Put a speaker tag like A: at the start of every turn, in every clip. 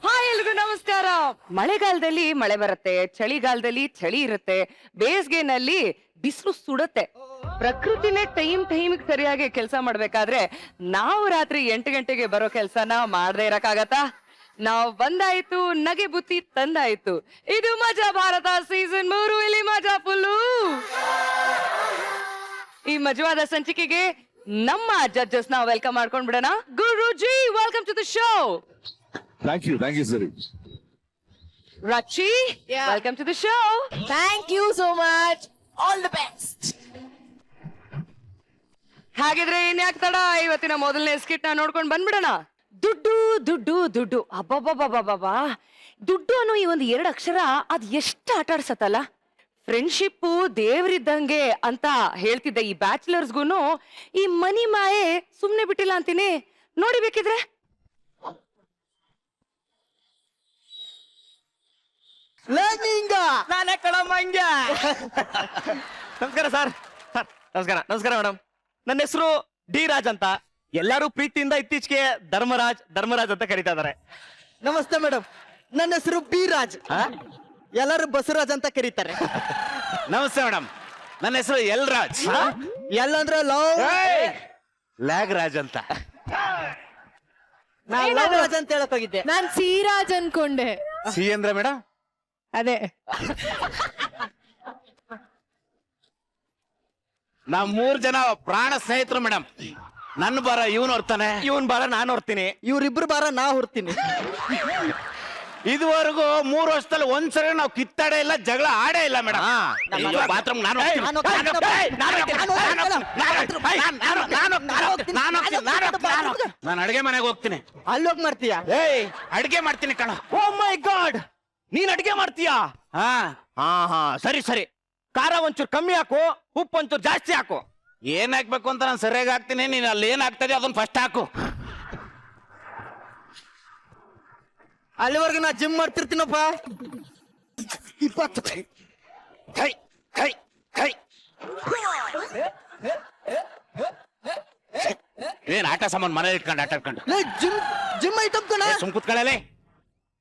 A: Hi ಎಲ್ರಿಗೂ ನಮಸ್ಕಾರ. ಮಳೆಗಾಲದಲ್ಲಿ ಮಳೆ ಬರುತ್ತೆ, ಚಳಿಗಾಲದಲ್ಲಿ ಚಳಿ ಇರುತ್ತೆ, ಬೇಸಿಗೆನಲ್ಲಿ ಬಿಸಿಲು ಸುಡುತ್ತೆ. ಪ್ರಕೃತಿನೇ ಟೈಮ್ ಸರಿಯಾಗಿ ಕೆಲಸ ಮಾಡ್ಬೇಕಾದ್ರೆ ನಾವು ರಾತ್ರಿ 8 ಗಂಟೆಗೆ ಬರೋ ಕೆಲ್ಸನ ಮಾಡದೇ ಇರಕ್ಕಾಗತ್ತಾ? ನಾವ್ ಬಂದಾಯ್ತು, ನಗೆ ಬುತ್ತಿ ತಂದಾಯ್ತು. ಇದು ಮಜಾ ಭಾರತ ಸೀಸನ್ 3. ಇಲ್ಲಿ ಮಜಾ ಫುಲ್ಲು. ಈ ಮಜವಾದ ಸಂಚಿಕೆಗೆ ನಮ್ಮ ಜಡ್ಜಸ್ ನ ವೆಲ್ಕಮ್ ಮಾಡ್ಕೊಂಡ್ ಬಿಡೋಣ. Guruji, welcome to the show.
B: Thank you, sir.
A: Rachi, welcome to the show.
C: Thank you so much. All the best.
A: ಹಾಗಿದ್ರೆ ಇನ್ಯಾಕ್ ತಡ, ಇವತ್ತಿನ ಮೊದಲನೇ ಸ್ಕಿಟ್ ನ ನೋಡ್ಕೊಂಡು ಬಂದ್ಬಿಡೋಣ. ದುಡ್ಡು ದುಡ್ಡು ದುಡ್ಡು, ಅಬ್ಬಬ್ಬಬ್ಬಬ್ಬಬ್ಬಾ, ದುಡ್ಡು ಅನ್ನೋ ಈ ಒಂದು 2 ಅಕ್ಷರ ಅದ್ ಎಷ್ಟು ಆಟ ಆಡ್ಸತ್ತಲ್ಲ. ಫ್ರೆಂಡ್ಶಿಪ್ ದೇವ್ರಿದ್ದಂಗೆ ಅಂತ ಹೇಳ್ತಿದ್ದೆ ಈ ಬ್ಯಾಚುಲರ್ಸ್ಗೂನು ಈ ಮನಿ ಮಾಯೆ ಸುಮ್ನೆ ಬಿಟ್ಟಿಲ್ಲ ಅಂತೀನಿ. ನೋಡಿ ಬೇಕಿದ್ರೆ.
D: ನಾನೇ ಕಣಮ್ಮಂಗ್ಯ. ನಮಸ್ಕಾರ ಸರ್. ನಮಸ್ಕಾರ ಮೇಡಮ್. ನನ್ನ ಹೆಸರು ಡಿ ರಾಜ್ ಅಂತ. ಎಲ್ಲರೂ ಪ್ರೀತಿಯಿಂದ ಇತ್ತೀಚೆಗೆ ಧರ್ಮರಾಜ್ ಅಂತ ಕರೀತಾ ಇದಾರೆ.
E: ನಮಸ್ತೆ ಮೇಡಮ್, ನನ್ನ ಹೆಸರು ಬಿ ರಾಜ್, ಎಲ್ಲರೂ ಬಸವರಾಜ್ ಅಂತ ಕರೀತಾರೆ.
D: ನಮಸ್ತೆ ಮೇಡಮ್, ನನ್ನ ಹೆಸರು ಎಲ್ ರಾಜ್.
E: ಎಲ್ಲಂದ್ರೆ ಲವ್
D: ಲ್ಯಾಗ್ ರಾಜ್ ಅಂತ.
E: ಲವ್ ರಾಜ್ ಅಂತ ಹೇಳಕ್ ಹೋಗಿದ್ದೆ.
C: ನಾನ್ ಸಿರಾಜ್ ಅನ್ಕೊಂಡೆ.
D: ಸಿ ಅಂದ್ರೆ ಮೇಡಮ್
C: ಅದೇ
D: ನಾವ್ 3 ಜನ ಪ್ರಾಣ ಸ್ನೇಹಿತರು ಮೇಡಮ್. ನನ್ನ ಬಾರ ಇವನ್ ಹೊರ್ತಾನೆ, ಇವನ್ ಬಾರ ನಾನು ಹೊರ್ತೀನಿ.
E: ಇವ್ರಿಬ್ರು ಬಾರ ನಾ ಹೊರ್ತೀನಿ.
D: ಇದುವರೆಗೂ 3 ವರ್ಷದಲ್ಲಿ ಒಂದ್ಸರಿ ನಾವು ಕಿತ್ತಾಡೇ ಇಲ್ಲ, ಜಗಳ ಆಡೇ ಇಲ್ಲ ಮೇಡಮ್. ಬಾತ್ರೂಮ್ ನಾನು ಅಡಿಗೆ ಮನೆಗೆ ಹೋಗ್ತೀನಿ.
E: ಅಲ್ಲಿ ಹೋಗಿ ಮಾಡ್ತೀಯ?
D: ಅಡಿಗೆ ಮಾಡ್ತೀನಿ ಕಣ. ಓ ಮೈ ಗಾಡ್, ನೀನ್ ಅಡಿಗೆ ಮಾಡ್ತೀಯಾ? ಹಾ ಸರಿ. ಖಾರ ಒಂಚೂರು ಕಮ್ಮಿ ಹಾಕು, ಉಪ್ಪು ಒಂಚೂರು ಜಾಸ್ತಿ ಹಾಕು. ಏನ್ ಹಾಕ್ಬೇಕು ಅಂತ ನಾನು ಸರಿಯಾಗಿ ಹಾಕ್ತೀನಿ, ನೀನ್ ಅಲ್ಲಿ ಏನ್ ಹಾಕ್ತದೆ ಅದನ್ನ ಫಸ್ಟ್ ಹಾಕು.
E: ಅಲ್ಲಿವರೆಗೂ ನಾ ಜಿಮ್ ಮಾಡ್ತಿರ್ತೀನಪ್ಪ.
D: 20 ಕೈ ಕೈ ಕೈ. ಏನ್ ಆಟ ಸಾಮಾನು ಮನೆ ಇಟ್ಕೊಂಡು ಆಟ ಆಡ್ಕೊಂಡು
E: ಜಿಮ್ ಐಟಮ್ ಕಣ.
D: ಸುಮ್ ಕುತ್ಕೊಳ್ಳಲಿ.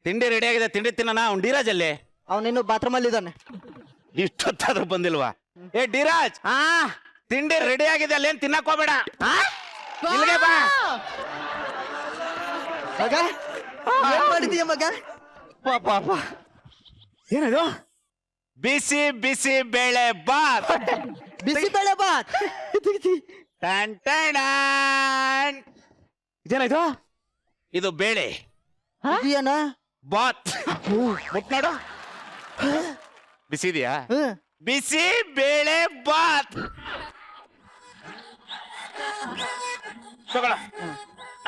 D: ತಿಂಡಿ ರೆಡಿ ಆಗಿದೆ, ತಿಂಡಿ ತಿನ್ನೋಣ. ಅವ್ನು ಡಿರಾಜ್
E: ಅವನಿನ್ನು ಬಾತ್ರೂಮ್ ಅಲ್ಲಿ ಇದ್ದಾನೆ.
D: ಇಷ್ಟೊತ್ತಾದ್ರೂ ಬಂದಿಲ್ವಾ? ಏ ಡಿರಾಜ್, ತಿಂಡಿ ರೆಡಿ ಆಗಿದೆ, ಅಲ್ಲೇನ್ ತಿನ್ನಕ್ ಹೋಗ್ಬೇಡ. ಇಲ್ಲಿಗೆ ಬಾ
E: ಮಗ. ಏನ್ ಮಾಡಿದೀಯ ಮಗ?
D: ಪಾಪ ಏನದು? ಬಿಸಿ ಬಿಸಿ ಬೇಳೆ ಬಾತ್.
E: ಬಿಸಿಬೇಳೆ ಬಾತ್.
D: ಇದೇನಾಯ್ತು? ಇದು ಬೇಳೆ
E: ಇದೆಯೇನ?
D: ಬಾತ್. ಮುಟ್ ನೋಡು, ಬಿಸಿ ಇದೆಯಾ? ಬಿಸಿ ಬೇಳೆ ಬಾತ್ ತಗೊಳ.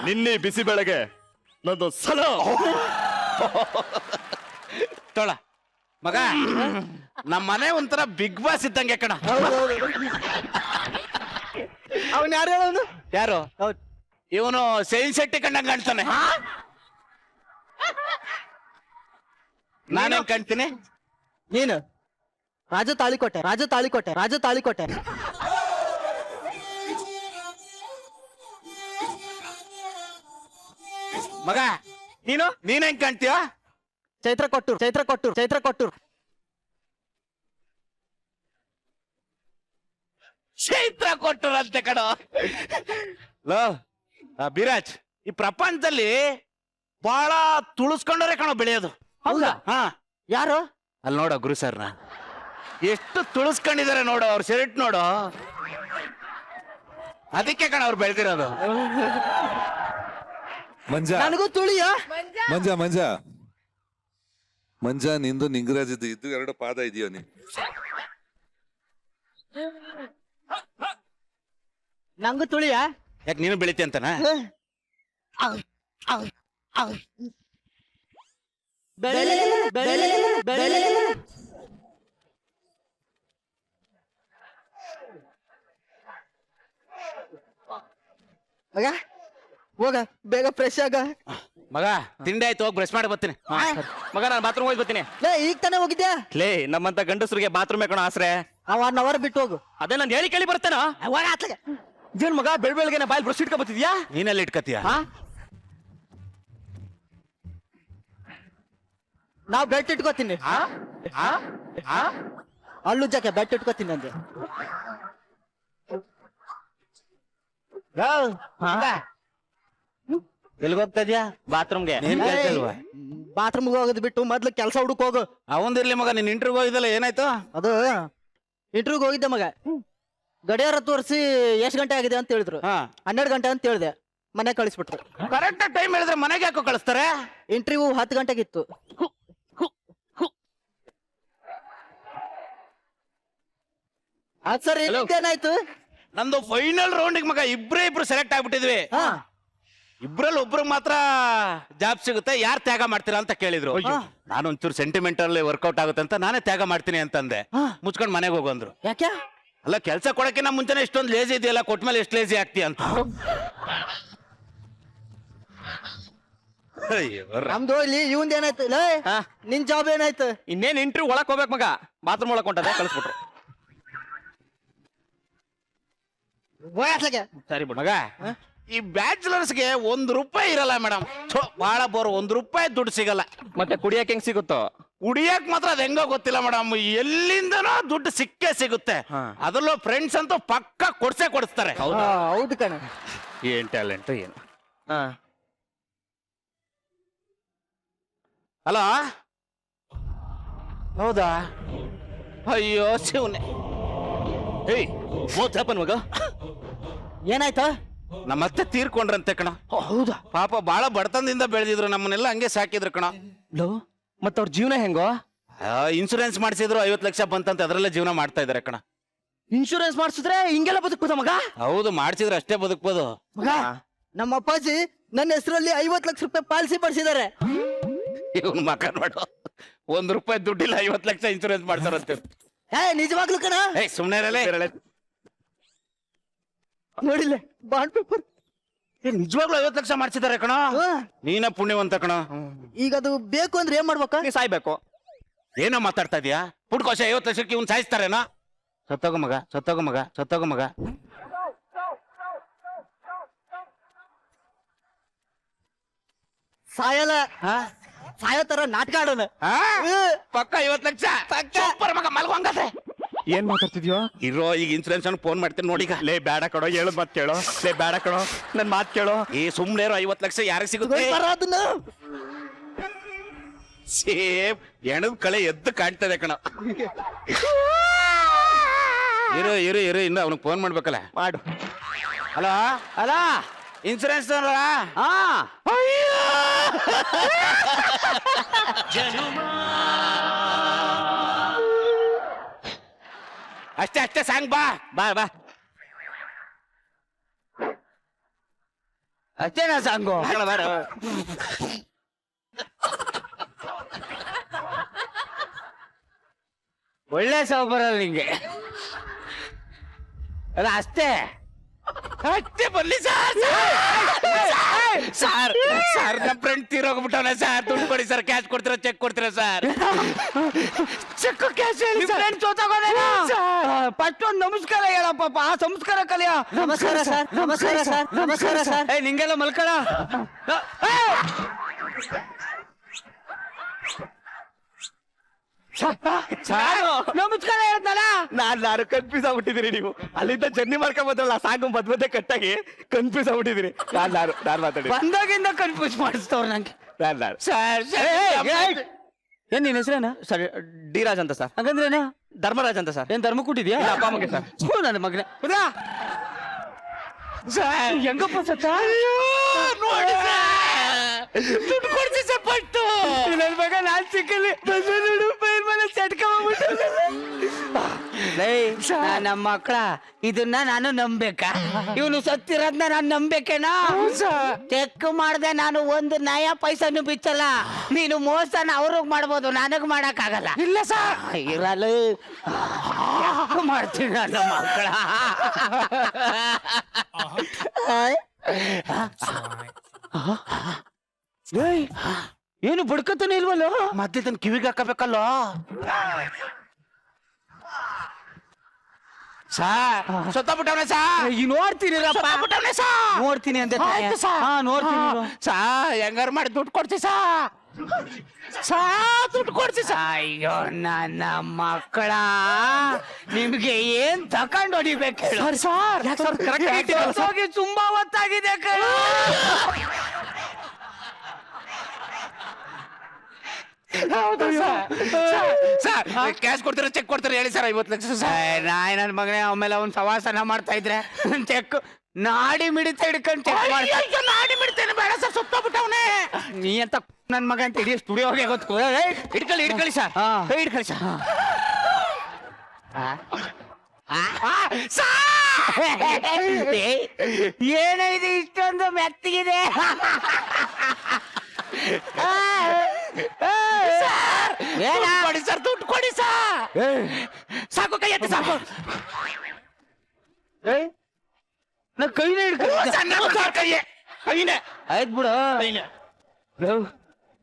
B: ನಿನ್ನೆ ಬಿಸಿ ಬೆಳಗ್ಗೆ ನಂದು ಸಲ
D: ತೊಳ ಮಗ. ನಮ್ಮ ಮನೆ ಒಂಥರ ಬಿಗ್ ಬಾಸ್ ಇದ್ದಂಗೆ ಕಣ.
E: ಅವನ್ ಯಾರು ಹೇಳೋನು?
D: ಯಾರು? ಇವನು ಸೈನ್ ಶೆಟ್ಟಿ ಕಂಡಂಗ್ ಕಾಣ್ತಾನೆ. ನಾನೇನ್ ಕಾಣ್ತೀನಿ?
E: ನೀನು ರಾಜ ತಾಳಿಕೋಟೆ.
D: ಮಗ ನೀನ್ ಹೆಂಗ್ ಕಾಣ್ತೀಯ?
E: ಚೈತ್ರ ಕೊಟ್ಟೂರ್.
D: ಚೈತ್ರ ಕೊಟ್ಟರಂತೆ ಕಣ. ಲೋ ಬಿರಾಜ್, ಈ ಪ್ರಪಂಚದಲ್ಲಿ ಬಹಳ ತುಳಿಸ್ಕೊಂಡ್ರೆ ಕಣ ಬೆಳೆಯೋದು.
E: ಹೌದಾ? ಯಾರು?
D: ಅಲ್ಲಿ ನೋಡೋ ಗುರು ಸರ್ನ ಎಷ್ಟು ತುಳಿಸ್ಕೊಂಡಿದ್ದಾರೆ ನೋಡು. ಅವ್ರ ಶರ್ಟ್ ನೋಡು, ಅದಕ್ಕೆ ಕಣ ಅವ್ರು ಬೆಳೆದಿರೋದು.
E: ನನಗೂ ತುಳಿಯ.
B: ಮಂಜ ನಿಂದು ನಿಂಗರಾಜದ್ದು ಇದ್ದು 2 ಪಾದ ಇದೆಯೋ ನೀ?
E: ನಂಗೂ ತುಳಿಯ.
D: ಯಾಕೆ ನೀನು ಬೆಳಿತಿ ಅಂತನ?
E: ಮಗ ಹೋಗ, ಬೇಗ ಫ್ರೆಶ್ ಆಗ.
D: ಮಗ ತಿಂಡಿ ಆಯ್ತು ಹೋಗಿ ಬ್ರಷ್ ಮಾಡಿ ಬರ್ತೀನಿ
F: ಮಗ ನಾನು ಬಾತ್ರೂಮ್ ಹೋಗಿ ಬರ್ತೀನಿ.
E: ಲೇ ಈಗ ತಾನೇ ಹೋಗಿದ್ಯಾ?
F: ಲೇ ನಮ್ಮಂತ ಗಂಡಸರಿಗೆ ಬಾತ್ರೂಮ್ ಕಣ ಆಸ್ರೆ.
E: ಅವ 1 hour ಬಿಟ್ಟು ಹೋಗು.
F: ಅದೇ ನಾನು ಹೇಳಿ ಕೇಳಿ ಬರ್ತೇನ. ಇದೇನ್ ಮಗ ಬೆಳಗ್ಗೆ ಬಾಯಲ್ಲಿ ಬ್ರಷ್ ಇಟ್ಕೊ ಬರ್ತಿದ್ಯಾ?
D: ನೀನೆಲ್ಲಿ ಇಟ್ಕತೀಯ?
E: ನಾವ್ ಬೆಟ್ ಇಟ್ಕೋತೀನಿ. ಅಲ್ಲುಜ್ಜಕ್ಕೆ ಬೆಟ್ ಇಟ್ಕೋತೀನಿ ಅಂದೆ.
D: ಎಲ್ಲಿಗೆ ಹೋಗ್ತಾ ಇದ್ಯಾ?
F: ಬಾತ್ರೂಮ್ಗೆ.
E: ಬಾತ್ರೂಮ್ಗೆ ಹೋಗೋದು ಬಿಟ್ಟು ಮೊದ್ಲು ಕೆಲಸ ಹುಡುಕ್ ಹೋಗು.
D: ಅವಂದಿರ್ಲಿ ಮಗ, ನೀನ್ ಇಂಟರ್ವ್ಯೂ ಹೋಗಿದ್ದಲ್ಲ, ಏನಾಯ್ತು?
E: ಅದು ಇಂಟರ್ವ್ಯೂಗೆ ಹೋಗಿದ್ದೆ ಮಗ. ಗಡಿಯಾರ ತೋರಿಸಿ ಎಷ್ಟು ಗಂಟೆ ಆಗಿದೆ ಅಂತ ಹೇಳಿದ್ರು. 12 ಗಂಟೆ ಅಂತ ಹೇಳಿದೆ. ಮನೆ ಕಳಿಸ್ಬಿಟ್ರು.
D: ಕರೆಕ್ಟ್ ಟೈಮ್ ಹೇಳಿದ್ರೆ ಮನೆಗೆ ಯಾಕೋ ಕಳಿಸ್ತಾರೆ?
E: ಇಂಟರ್ವ್ಯೂ 10 ಗಂಟೆಗಿತ್ತು. ಸರ್ ಏನಾಯ್ತು?
D: ನಂದು ಫೈನಲ್ ರೌಂಡಿಗೆ ಮಗ ಇಬ್ರು ಸೆಲೆಕ್ಟ್ ಆಗ್ಬಿಟ್ಟಿದ್ವಿ. ಇಬ್ರಲ್ಲಿ ಒಬ್ರಿಗೆ ಮಾತ್ರ ಜಾಬ್ ಸಿಗುತ್ತೆ, ಯಾರು ತ್ಯಾಗ ಮಾಡ್ತೀರಾ ಅಂತ ಕೇಳಿದ್ರು. ನಾನು ಒಂಚೂರು ಸೆಂಟಿಮೆಂಟಲ್ ವರ್ಕೌಟ್ ಆಗುತ್ತೆ ಅಂತ ನಾನೇ ತ್ಯಾಗ ಮಾಡ್ತೀನಿ ಅಂತಂದೆ. ಮುಚ್ಕೊಂಡು ಮನೆಗೆ ಹೋಗಂದ್ರು.
E: ಯಾಕೆ?
D: ಅಲ್ಲ, ಕೆಲಸ ಕೊಡಕ್ಕಿನ್ನ ಮುಂಚೆನೆ ಇಷ್ಟೊಂದು ಲೇಜಿ ಇದೆಯಲ್ಲ, ಕೊಟ್ಮೇಲೆ ಎಷ್ಟು ಲೇಜಿ ಆಗ್ತೀಯ ಅಂತ.
E: ನಮ್ದು ಇಲ್ಲಿ ಇವಂದ ಏನಾಯ್ತು? ಲೇ ನಿನ್ ಜಾಬ್ ಏನಾಯ್ತು?
F: ಇನ್ನೇನ್ ಇಂಟರ್ವ್ಯೂ ಒಳಕ್ ಹೋಗ್ಬೇಕು ಮಗ. ಬಾತ್ರೂಮ್ ಒಳಕ್ ಹೊಂಟದೆ ಕಳಿಸ್ಬಿಟ್ರು.
D: ಸರಿ ಬಿಡು ಮಗ. ಈ ಬ್ಯಾಚುಲರ್ಸ್ಗೆ ₹1 ಇರಲ್ಲ ಮೇಡಮ್. ಬಹಳ ಬೋರ್. ₹1 ದುಡ್ಡು ಸಿಗಲ್ಲ.
F: ಮತ್ತೆ ಕುಡಿಯಕ್ ಹೆಂಗ್ ಸಿಗುತ್ತೋ?
D: ಕುಡಿಯಕ್ ಮಾತ್ರ ಅದ್ ಹೆಂಗೋ ಗೊತ್ತಿಲ್ಲ ಮೇಡಮ್, ಎಲ್ಲಿಂದನೋ ದುಡ್ಡು ಸಿಕ್ಕೇ ಸಿಗುತ್ತೆ. ಅದ್ರಲ್ಲೂ ಫ್ರೆಂಡ್ಸ್ ಅಂತೂ ಪಕ್ಕ ಕೊಡಿಸ್ತಾರೆ.
E: ಹೌದು ಕಣ.
D: ಏನ್ ಟ್ಯಾಲೆಂಟ್ ಏನು. ಹಲೋ, ಹೌದಾ? ಅಯ್ಯೋ ಶಿವನೇ.
F: ಮಗ
E: ಏನಾಯ್ತು?
D: ನಮ್ಮತ್ತೆ ತೀರ್ಕೊಂಡ್ರಂತೆ ಕಣ. ಹೌದಾ? ಪಾಪ ಬಾಳ ಬಡತನದಿಂದ ಬೆಳೆದಿದ್ರು, ನಮ್ಮನ್ನೆಲ್ಲ ಹಂಗೆ ಸಾಕಿದ್ರು ಕಣ.
F: ಮತ್ತ ಅವ್ರ ಜೀವನ ಹೆಂಗೋ?
D: ಇನ್ಶೂರೆನ್ಸ್ ಮಾಡಿಸಿದ್ರು, 50 ಲಕ್ಷ ಬಂತಂತೆ, ಅದರಲ್ಲೇ ಜೀವನ ಮಾಡ್ತಾ ಇದಾರೆ ಕಣ.
F: ಇನ್ಶೂರೆನ್ಸ್ ಮಾಡಿಸಿದ್ರೆ ಹಿಂಗೆಲ್ಲ ಬದುಕ್ಬೋದ ಮಗ?
D: ಹೌದು, ಮಾಡಿಸಿದ್ರೆ ಅಷ್ಟೇ ಬದುಕ್ಬೋದು
E: ಮಗ. ನಮ್ಮ ಅಪ್ಪಾಜಿ ನನ್ನ ಹೆಸರಲ್ಲಿ 50 ಲಕ್ಷ ರೂಪಾಯಿ ಪಾಲಿಸಿ ಮಾಡಿಸಿದ್ದಾರೆ.
D: ಇವನ್ ಮಕ ನೋಡು, ₹1 ದುಡ್ಡಿಲ್ಲ, 50 ಲಕ್ಷ ಇನ್ಶೂರೆನ್ಸ್ ಮಾಡ್ತಾರಂತೆ.
E: ನಿಜವಾಗ್ಲು ಕಣ?
D: ಸುಮ್ನೆ
E: ನೋಡಿಲ್ಲ ಬಾಂಡ್ ಪೇಪರ್.
D: ನಿಜವಾಗ್ಲೂ 50 ಲಕ್ಷ ಮಾಡ್ಸಿದ್ದಾರೆ ಕಣ. ನೀನ ಪುಣ್ಯವಂತ ಕಣ.
E: ಈಗ ಅದು ಬೇಕು ಅಂದ್ರೆ ಏನ್ ಮಾಡ್ಬೇಕ?
F: ನೀ ಸಾಯ್ಬೇಕು.
D: ಏನೋ ಮಾತಾಡ್ತಾ ಇದೀಯಾ? ಪುಡ್ಕೋಶ 50 ಲಕ್ಷಕ್ಕೆ ಇವ್ನು ಸಾಯಿಸ್ತಾರೇನೋ? ಸತ್ತೋಗ ಮಗ.
E: ಸಾಯಲ್ಲ. ಸಾಯೋ ತರ ನಾಟಕ ಆಡೋಣ.
D: ಪಕ್ಕ 50 ಲಕ್ಷ. ಸೂಪರ್ ಮಗ, ಮಲ್ಕೊಂಗತ್ತೆ.
F: ಏನ್ ಮಾತಾಡ್ತಿದ್ಯೋ?
D: ಇರೋ, ಈಗ ಇನ್ಸೂರೆನ್ಸ್ ಫೋನ್ ಮಾಡ್ತೀನಿ ನೋಡಿಗ.
F: ಲೇ ಬೇಡ ಕಣೋ, ಹೇಳದ್ ಮಾತ್ ಕೇಳೋ. ಲೇ ಬೇಡ ಕಣೋ, ನನ್ ಮಾತ್ ಕೇಳೋ.
D: ಸುಮ್ನೆ ಇರೋ, 50 ಲಕ್ಷ ಯಾರಿಗೆ ಸಿಗುತ್ತೆ?
E: ಅದನ್ನ
D: ಸೇಮ್ ಎಣದ್ ಕಳೆ ಎದ್ದು ಕಾಣ್ತದೆ ಕಣ. ಇರು ಇನ್ನು ಅವನಿಗೆ ಫೋನ್ ಮಾಡ್ಬೇಕಲ್ಲ.
F: ಮಾಡು.
D: ಹಲೋ
F: ಅಲ್ಲ
D: ಇನ್ಸೂರೆನ್ಸ್ ಅಷ್ಟೇ ಸಾಂಗ್. ಬಾ ಅಷ್ಟೇನಾ ಸಾಂಗು? ಒಳ್ಳೆ ಸಾಂಗ್ ಬರಲ್ಲ ನಿಂಗೆ. ಅಲ್ಲ ಅಷ್ಟೇ ಬರ್ಲಿ ಸರ್. ನಮ್ಮ ಫ್ರೆಂಡ್ ತೀರೋಗ್ಬಿಟ್ಟವನ ಸರ್. ದುಡ್ಡು ಕೊಡಿ ಸರ್. ಕ್ಯಾಶ್ ಕೊಡ್ತೀರಾ, ಚೆಕ್ ಕೊಡ್ತೀರಾ ಸರ್? ಚೆಕ್ ಕ್ಯಾಶ್ ಹೇಳಿ.
F: ಫಸ್ಟ್ ಒಂದು ನಮಸ್ಕಾರ ಹೇಳಪ್ಪ. ಆ ಸಂಸ್ಕಾರ ಕಲಿಯ.
E: ನಮಸ್ಕಾರ ಸರ್. ನಮಸ್ಕಾರ ಸರ್. ನಮಸ್ಕಾರ ಸರ್.
F: ನಿಂಗೆಲ್ಲ ಮಲ್ಕಳ. ನಮಸ್ಕಾರ ಹೇಳ್ತಾನ. ನಾನು ಕನ್ಫ್ಯೂಸ್ ಆಗ್ಬಿಟ್ಟಿದ್ದೀರಿ. ನೀವು ಅಲ್ಲಿಂದ ಜರ್ನಿ ಮಾಡ್ಕೊಂಡ್ ಬಂದ್ರಲ್ಲ, ಸಾಂಗು ಮದ್ಮಧ್ಯೆ ಕಟ್ಟಾಗಿ ಕನ್ಫ್ಯೂಸ್ ಆಗ್ಬಿಟ್ಟಿದ್ದೀರಿ. ನಾನು ಮಾತಾಡಿ
D: ಬಂದಾಗಿಂದ ಕನ್ಫ್ಯೂಸ್ ಮಾಡಿಸ್ತವ್ರು ನಂಗೆ.
F: ಏನ್ ನಿನ್ ಹೆಸರೇನ? ಸರ್ ಡಿ ರಾಜ್ ಅಂತ ಸರ್. ಹಂಗಂದ್ರೇನ? ಧರ್ಮರಾಜ್ ಅಂತ ಸರ್. ಏನ್ ಧರ್ಮ ಕೊಟ್ಟಿದ್ಯಾ? ಅಪ್ಪ ಅಮ್ಮಗೆ ಸರ್. ನನ್ನ ಮಗನ ಹೆಂಗಪ್ಪ ಸತ್ತ?
D: ನೋಡಿ ದುಡ್ಡು ಕೊಡ್ಸಿ ಸರ್ ಪಟ್ಟು.
F: ನನ್ನ ಮಗ ನಾನ್ ಸಿಕ್ಕಲ್ಲಿ ಮೇಲೆ
C: ನಮ್ಮ ಮಕ್ಕಳ ಇದನ್ನ ನಾನು ನಂಬೇಕಾ? ಇವನು ಸತ್ತಿರೋದ್ನ ನಾನು ನಂಬೇಕೇನಾ? ಚೆಕ್ ಮಾಡ್ದೆ ನಾನು 1 ನಯಾ ಪೈಸನು ಬಿಚ್ಚಲ್ಲ. ನೀನು ಮೋಸನ ಅವ್ರಿಗೆ ಮಾಡ್ಬೋದು, ನನಗ್ ಮಾಡಕ್ ಆಗಲ್ಲ.
D: ಇಲ್ಲ ಸರ್,
C: ಇರಲ್ಲ ಮಾಡ್ತೀನಿ ನನ್ನ ಮಕ್ಕಳ. ಏನು ಬಡ್ಕತಾನೆ ಇಲ್ವಲ್ಲ?
D: ಮತ್ತೆ ತನ್ನ ಕಿವಿಗೆ ಹಾಕಬೇಕಲ್ಲೋ. Sir ಸತ್ತಬಿಟ್ಟವನೆ sir.
C: ಈಗ ನೋಡ್ತೀನಿ
D: ಸತ್ತಬಿಟ್ಟವನೆ ಸಾ.
C: ನೋಡ್ತೀನಿ ಅಂದೆ ತಾಯಿ.
D: ಆಯ್ತು ಸಾ.
C: ಹಾ ನೋಡ್ತೀನಿ ಇರು.
D: ಸಾ ಹೆಂಗಾರು ಮಾಡಿ ದುಡ್ಡು ಕೊಡ್ತಿ ಸಾ. ದುಡ್ಡು ಕೊಡ್ತಿ ಸಾ.
C: ಅಯ್ಯೋ ನನ್ನ ಮಕ್ಕಳ, ನಿಮ್ಗೆ ಏನ್ ತಕೊಂಡ್ ಹೊಡಿಬೇಕು ಹೇಳು? ಹೋಗಿ ತುಂಬಾ ಹೊತ್ತಾಗಿದೆ ಕಣ.
D: ಕ್ಯಾಶ್ ಕೊಡ್ತೀರಾ ಚೆಕ್ ಕೊಡ್ತೀರಾ ಹೇಳಿ ಸರ್? 50 ಲಕ್ಷ ಸರ್.
C: ನಾಯಿ ನನ್ ಮಗನೇ, ಆಮೇಲೆ ಅವ್ನ್ ಸವಾಸನ ಮಾಡ್ತಾ ಇದ್ರೆ ಚೆಕ್ ನಾಡಿ ಮಿಡಿತ ಹಿಡ್ಕೊಂಡು ಚೆಕ್ ಮಾಡ್ತಾ.
D: ನಾಡಿ ಬಿಡ್ತೇನೆ ಬೇಡ ಸರ್, ಸುತ್ತಬಿಟ್ಟವನೆ.
C: ನೀ ಅಂತ ನನ್ ಮಗ ಅಂತ ಇಡೀ ಸ್ಟುಡಿಯೋಗೆ ಗೊತ್ತು.
D: ಹಿಡ್ಕೊಳ್ಳಿ ಸರ್.
C: ಹಾ.
D: ಹಿಡ್ಕೊಳ್ಳಿ ಸರ್.
C: ಏನಿದೆ ಇಷ್ಟೊಂದು ಮೆತ್ತಗಿದೆ?
D: ಕೊಡಿ ಸರ್, ದುಡ್ಡು ಕೊಡಿ ಸರ್. ಸಾಕು, ಕೈ ಎತ್ತಿ ಸಾಕು.
C: ನಾ ಕೈನೇ ಹಿಡ್ಕೊಂಡು
D: ಕೈನೇ
C: ಆಯ್ತು ಬಿಡು.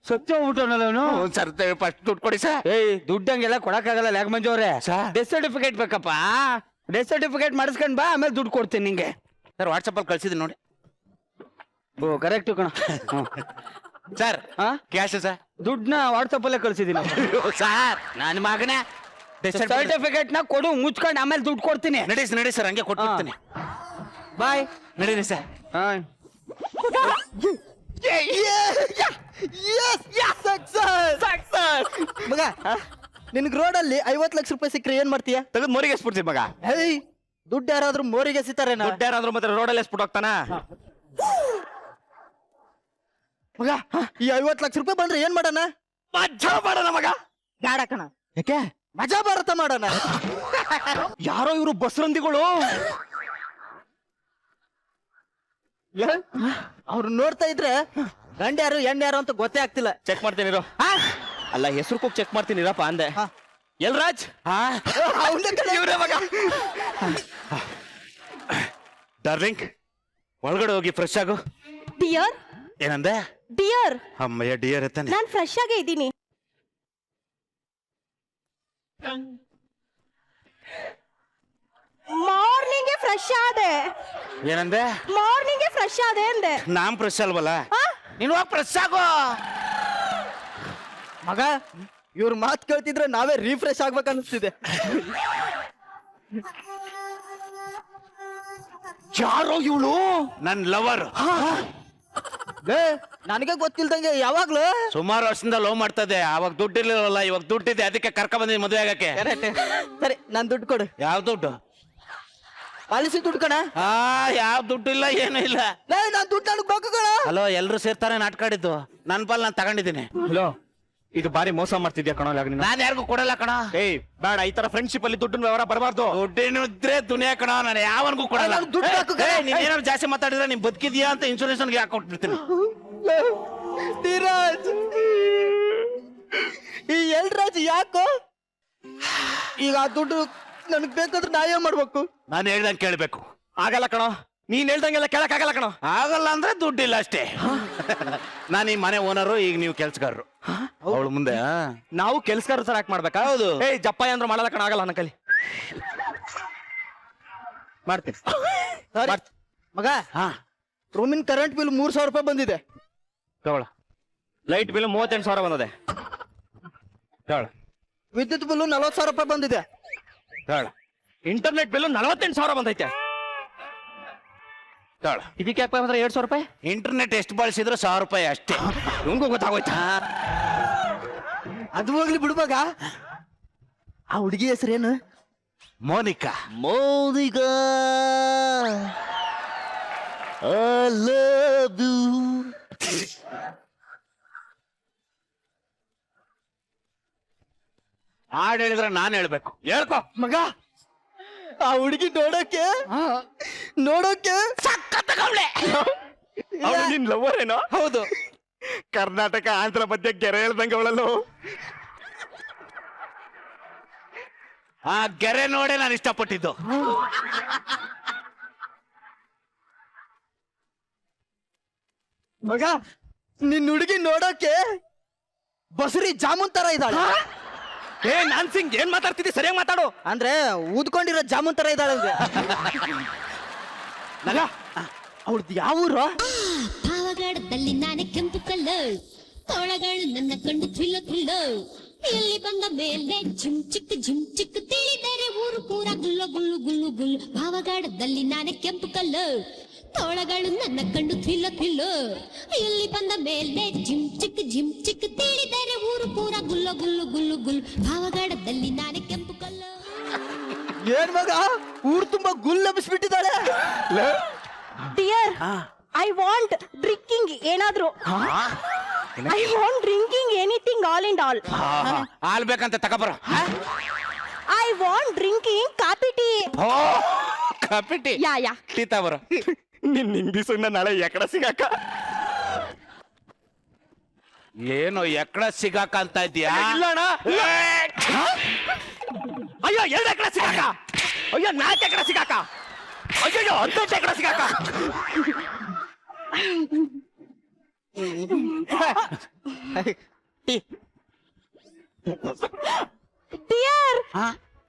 C: ಸತ್ಯ ಹೋಗ್ಬಿಟ್ಟವನಲ್ಲ ಅವನು.
D: ಸರ್ ಫಸ್ಟ್ ದುಡ್ಡು ಕೊಡಿ ಸರ್.
C: ದುಡ್ಡಂಗೆಲ್ಲ ಕೊಡಕ್ಕಾಗಲ್ಲ ಲ್ಯಾಗ್ ಮಂಜು ಅವ್ರೆ.
D: ಸರ್.
C: ಡೆತ್ ಸರ್ಟಿಫಿಕೇಟ್ ಬೇಕಪ್ಪ. ಡೆತ್ ಸರ್ಟಿಫಿಕೇಟ್ ಮಾಡಿಸ್ಕೊಂಡ್ ಬಾ, ಆಮೇಲೆ ದುಡ್ಡು ಕೊಡ್ತೀನಿ ನಿಂಗೆ.
D: ಸರ್ ವಾಟ್ಸಪ್ ಅಲ್ಲಿ ಕಳ್ಸಿದ್ದೀನಿ ನೋಡಿ.
C: ಓ ಕರೆಕ್ಟ್ ಕಣ.
D: ಸರ್
C: ಹಾ
D: ಕ್ಯಾಶ್ ಸರ್.
C: ದುಡ್ಡನ್ನ ವಾಟ್ಸಪ್ ಅಲ್ಲೇ ಕಳ್ಸಿದೀನಿ.
D: ಸರ್ ನನ್ನ ಮಗನೇ
C: ಸರ್ಟಿಫಿಕೇಟ್ ನ ಕೊಡು, ಮುಚ್ಕೊಂಡು ಆಮೇಲೆ ದುಡ್ಡು ಕೊಡ್ತೀನಿ.
D: ನಡಿ ಸರ್, ಹಂಗೆ ಕೊಟ್ಬಿಡ್ತೀನಿ.
C: ಬಾಯ್.
D: ನಡೀರಿ ಸರ್.
E: ಮಗ ನಿನ್ಗ್ ರೋಡಲ್ಲಿ 50 ಲಕ್ಷ ರೂಪಾಯಿ ಸಿಕ್ಕರೆ ಏನ್ ಮಾಡ್ತೀಯ?
F: ತೆಗೆದು ಮೋರಿಗೆ ಎಸ್ಬಿಡ್ತೀವಿ ಮಗ.
E: ಹೇಯ್, ದುಡ್ಡು ಯಾರಾದ್ರೂ ಮೋರಿಗೆ ಎಸಿತಾರೇನ?
F: ದುಡ್ಡು ಯಾರಾದ್ರೂ ಮತ್ತೆ ರೋಡಲ್ಲಿ ಎಸ್ಬಿಟ್ಟು ಹೋಗ್ತಾನ
E: ಮಗ ಈ 50 ಲಕ್ಷ ರೂಪಾಯಿ ಬಂದ್ರೆ ಏನ್ ಮಾಡೋಣ?
F: ಮಜಾ ಮಾಡೋಣ ಮಗ.
E: ಬೇಡ ಕಣ,
F: ಯಾಕೆ?
E: ಮಜಾ ಭಾರತ ಮಾಡೋಣ.
F: ಯಾರೋ ಇವರು ಬಸ್ರಂದಿಗಳು.
E: ಅವ್ರು ನೋಡ್ತಾ ಇದ್ರೆ ಗಂಡ ಯಾರು ಹೆಣ್ಣು ಯಾರು ಅಂತ ಗೊತ್ತೇ ಆಗ್ತಿಲ್ಲ.
F: ಚೆಕ್ ಮಾಡ್ತೀನಿ ಇರು. ಅಲ್ಲ, ಹೆಸರು ಕೂಗ್ ಚೆಕ್ ಮಾಡ್ತೀನಿ ಇರಪ್ಪ ಅಂದೆ. ಎಲ್ರಾಜ್ ಇವ್ರೇ ಮಗ. ಡಾರ್ಲಿಂಗ್, ಒಳಗಡೆ ಹೋಗಿ ಫ್ರೆಶ್ ಆಗು.
G: ಡಿಯರ್
F: ಏನಂದೆ?
G: ಡಿಯರ್
F: ಅಮ್ಮಯ್ಯ, ಡಿಯರ್ ಎತ್ತಾನೆ.
G: ನಾನ್ ಫ್ರೆಶ್ ಆಗೇ ಇದ್ದೀನಿ. ಮಾರ್ನಿಂಗ್ ಫ್ರೆಶ್ ಆದೆ.
F: ಏನಂದೆ?
G: ಮಾರ್ನಿಂಗ್ ಫ್ರೆಶ್ ಆದೆ ಅಂದೆ.
F: ನಾಮ್ ಫ್ರೆಶ್ ಅಲ್ವಲ್ಲ?
D: ನೀನು ಹೋಗಿ ಫ್ರೆಶ್ ಆಗು.
E: ಮಗ ಇವ್ರ ಮಾತ್ ಕೇಳ್ತಿದ್ರೆ ನಾವೇ ರಿಫ್ರೆಶ್ ಆಗ್ಬೇಕು ಅನಿಸ್ತಿದೆ.
F: ಯಾರೋ ಇವಳು?
D: ನನ್ ಲವರ್.
E: ನನಗೆ ಗೊತ್ತಿಲ್ದಂಗೆ ಯಾವಾಗ್ಲೂ
D: ಸುಮಾರು ವರ್ಷದಿಂದ ಲವ್ ಮಾಡ್ತಾ ಇದ್ದೆ. ಅವಾಗ ದುಡ್ಡು ಇರ್ಲಿಲ್ಲವಲ್ಲ, ಇವಾಗ ದುಡ್ಡಿದೆ, ಅದಕ್ಕೆ ಕರ್ಕ ಬಂದಿದ್ದೀನಿ ಮದುವೆ ಆಗಕ್ಕೆ.
E: ಸರಿ, ನಾನ್ ದುಡ್ಡು ಕೊಡು.
D: ಯಾವ ದುಡ್ಡು?
E: ಪಾಲಿಸಿ ದುಡ್ಡು ಕಣ.
D: ಯಾವ ದುಡ್ಡು ಇಲ್ಲ, ಏನು ಇಲ್ಲ.
E: ನಾನ್ ದುಡ್ಡು ನನಗ್ ಬೇಕು ಕಣ.
D: ಹಲೋ, ಎಲ್ರು ಸೇರ್ತಾರೆ ನಾಟಕ ಆಡಿದ್ದು. ನನ್ ಪಾಲ್ ನಾನು ತಗೊಂಡಿದ್ದೀನಿ.
F: ಹಲೋ, ಇದು ಬಾರಿ ಮೋಸ ಮಾಡ್ತಿದ್ಯಾ ಕಣೋ.
D: ನಾನು ಯಾರಿಗೂ ಕೊಡಲ್ಲ ಕಣ.
F: ಏಯ್ ಬೇಡ, ಈ ತರ ಫ್ರೆಂಡ್ಶಿಪ್ ಅಲ್ಲಿ ದುಡ್ಡಿನ ವ್ಯವಹಾರ ಬರಬಾರ್ದು.
D: ದುಡ್ಡಿನ ಇದ್ರೆ ದುನಿಯಾ ಕಣ, ನಾನು ಯಾವನ್ಗೂ ಕೊಡಲ್ಲ.
E: ನಾನು ದುಡ್ಡು ಹಾಕು ಕಣ.
D: ನೀನೇನಾದ್ರು ಜಾಸ್ತಿ ಮಾತಾಡಿದ್ರೆ ನೀನ್ ಬದುಕಿದ್ಯಾ ಅಂತ ಇನ್ಶೂರೆನ್ಸ್ ಹಾಕೊಟ್ಬಿಡ್ತೀನಿ.
E: ಧೀರಜ್, ಈ ಎಲ್ರಾಜ್ ಯಾಕೋ ಈಗ ಆ ದುಡ್ಡು ನನಗ್ ಬೇಕಾದ್ರೆ ನಾ ಏನ್ ಮಾಡ್ಬೇಕು?
D: ನಾನು ಹೇಳ್ದಂಗೆ ಕೇಳ್ಬೇಕು.
F: ಆಗಲ್ಲ ಕಣೋ, ನೀನ್ ಹೇಳ್ದಂಗೆಲ್ಲ ಕೇಳಕ್ ಆಗಲ್ಲ ಕಣೋ.
D: ಆಗಲ್ಲ ಅಂದ್ರೆ ದುಡ್ಡಿಲ್ಲ ಅಷ್ಟೇ. ನಾನು ಈ ಮನೆ ಓನರು, ಈಗ ನೀವು ಕೆಲ್ಸಗಾರರು. ಅವಳು ಮುಂದೆ
F: ನಾವು ಕೆಲ್ಸಗಾರ ತರ ಯಾಕೆ ಮಾಡ್ಬೇಕಾ?
D: ಹೌದು.
F: ಏಯ್ ಜಪ್ಪಾಯ ಅಂದ್ರೆ ಮಾಡಲ್ಲ ಕಣ, ಆಗಲ್ಲ ನನ್ನ ಕಲಿ. ಮಾಡ್ತೀನಿ.
E: ಸರಿ. ಮಗ ರೂಮಿನ ಕರೆಂಟ್ ಬಿಲ್ 3,000 ರೂಪಾಯಿ ಬಂದಿದೆ.
F: ತಗೊಳ. ಲೈಟ್ ಬಿಲ್ 38,000 ಬಂದಿದೆ. ತಗೊಳ.
E: ವಿದ್ಯುತ್ ಬಿಲ್ 40,000 ರೂಪಾಯಿ ಬಂದಿದೆ.
F: ತಗೊಳ. ಇಂಟರ್ನೆಟ್ ಬಿಲ್ 48,000 ಬಂದೈತೆ. ತಗೊಳ. ಇದಕ್ಕೆ ಯಾಕೆ ಬಂದ್ರೆ 2,000 ರೂಪಾಯಿ?
D: ಇಂಟರ್ನೆಟ್ ಎಷ್ಟು ಬಳಸಿದ್ರು 1,000 ರೂಪಾಯಿ ಅಷ್ಟೇ.
F: ಇವಂಗೂ ಗೊತ್ತಾಗೋಯ್ತಾ?
E: ಅದು ಹೋಗ್ಲಿ ಬಿಡು ಮಗ. ಆ ಹುಡುಗಿ ಹೆಸರೇನು?
D: Monika.
E: Monika, I love you.
D: ಹಾಡು ಹೇಳಿದ್ರೆ ನಾನು ಹೇಳ್ಬೇಕು. ಹೇಳ್ಕೊ
E: ಮಗ, ಆ ಹುಡುಗಿ ನೋಡೋಕೆ
D: ಸಕ್ಕತ್ತಗವ್ಳೆ.
F: ಅವಳು ನಿನ್ ಲವರ್ ಏನೋ?
D: ಹೌದು.
F: ಕರ್ನಾಟಕ ಆಂಧ್ರ ಮಧ್ಯ ಗೆರೆ ಹೇಳ್ದಂಗೆ ಅವಳಲ್ಲೂ.
D: ಆ ಗೆರೆ ನೋಡೇ ನಾನು ಇಷ್ಟಪಟ್ಟಿದ್ದು.
E: ಮಗ ನಿನ್ ಹುಡುಗಿ ನೋಡೋಕೆ ಬಸುರಿ ಜಾಮೂನ್ ತರ ಇದ್ದಾಳೆ.
F: ಏ ನಾನ್ ಸಿಂಗ್ ಏನ್ ಮಾತಾಡ್ತಿದ್ದಿ ಸರಿಯಾಗಿ ಮಾತಾಡು.
E: ಅಂದ್ರೆ ಊದ್ಕೊಂಡಿರೋ ಜಾಮೂನ್ ತರ ಇದ್ದಾಳೆ ಅಂದೆ.
F: ನಗ ಅವಳದ್ ಯಾವ ಊರು?
H: ಪಾವಗಡದಲ್ಲಿ ನಾನೇ ಕೆಂಪು ಕಲ್ಲು, ತೋಳಗಳು ನನ್ನ ಕಂಡು ಥ್ರಿಲ್ಲ ಥ್ರಿಲ್ಲು, ಇಲ್ಲಿ ಬಂದ ಮೇಲೆ ಜಿಮ್ ಚಿಕ್ ತಿಳಿದರೆ ಊರು ಪೂರ ಗುಲ್ಲು ಗುಲ್ಲು ಗುಲ್ಲು ಗುಲ್ಲು. ಪಾವಗಡದಲ್ಲಿ ನಾನೇ ಕೆಂಪು ಕಲ್ಲು, ತೋಳಗಳು ನನ್ನ ಕಂಡು ಥ್ರಿಲ್ಲ ಥ್ರಿಲ್ಲು, ಇಲ್ಲಿ ಬಂದ ಮೇಲೆ ಜಿಮ್ ಚಿಕ್ ತಿಳಿದರೆ ಊರು ಪೂರ ಗುಲ್ಲು ಗುಲ್ಲು ಗುಲ್ಲು ಗುಲ್ಲು. ಪಾವಗಡದಲ್ಲಿ ನಾನೇ ಕೆಂಪು ಕಲ್ಲು.
E: ಏನ್ ಮಗ ಊರ್ ತುಂಬಾ ಗುಲ್ ಲಭಿಸ್ಬಿಟ್ಟಿದ್ದಾಳೆ.
G: ಡಿಯರ್ ಐ ವಾಂಟ್ ಡ್ರಿಂಕಿಂಗ್ ಏನಾದ್ರು. I want drinking anything all in all.
D: ಹಾಲ್ ಬೇಕಂತ ತಗೋಬರ.
G: ಐ ವಾಂಟ್ ಡ್ರಿಂಕಿಂಗ್ ಕಾಫಿ ಟೀ.
D: ಓ ಕಾಪಿ ಟೀ
G: ಯಾ
D: ಟೀ ತಗೋಬರ.
F: ನಿನ್ ನಿಂಬಿಸನ್ನ ನಾಳೆ ಎಕಡ ಸಿಗಾಕ.
D: ಏನು ಎಕ್ಕಡ ಸಿಗಾಕ ಅಂತ ಇದ್ಯಾ?
F: ಇಲ್ಲ ಅಣ್ಣ. ಅಯ್ಯೋ 2 ಎಕಡ ಸಿಗಾಕ. ಅಯ್ಯೋ 4 ಎಕಡ ಸಿಗಾಕ. ಅಯ್ಯೋ 18 ಎಕಡ ಸಿಗಾಕ.
G: ಡಿಯರ್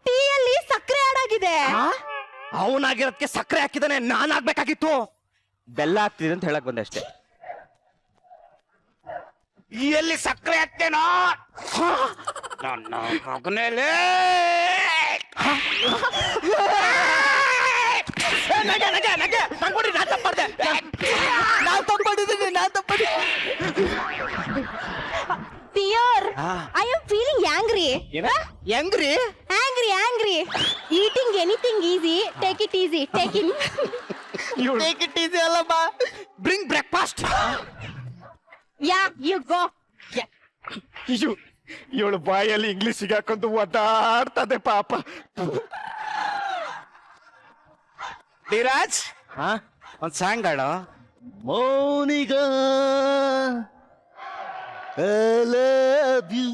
G: ಟೀಯಲ್ಲಿ ಸಕ್ಕರೆ ಆಡಾಗಿದೆ.
F: ಅವನಾಗಿರೋದಕ್ಕೆ ಸಕ್ಕರೆ ಹಾಕಿದಾನೆ, ನಾನ್ ಆಗ್ಬೇಕಾಗಿತ್ತು. ಬೆಲ್ಲ ಹಾಕ್ತಿದೆ ಅಂತ ಹೇಳಕ್ ಬಂದೆ ಅಷ್ಟೇ.
D: ಎಲ್ಲಿ ಸಕ್ಕರೆ ಹಾಕ್ತೇನೋ ನನ್ನ ಮಗನೇಲೆ.
E: ನಾನ್ ತಪ್ಪಿದ್ದೀನಿ.
G: Dear I am feeling angry.
E: Hungry?
G: Angry eating anything easy. Take it easy. Take in.
E: Take it easy ಅಲ್ಲಮ್ಮ, bring breakfast.
G: Yeah you go.
F: ಇವಳು ಬಾಯಲ್ಲಿ ಇಂಗ್ಲಿಷ್ ಸಿಗಾಕೊಂಡು ಒದ್ದಾಡ್ತದೆ ಪಾಪ.
D: ಧೀರಾಜ್ ಒಂದ್ ಸಾಂಗ್ ಆಡೋ.
F: ಮೌನಿಗ I love you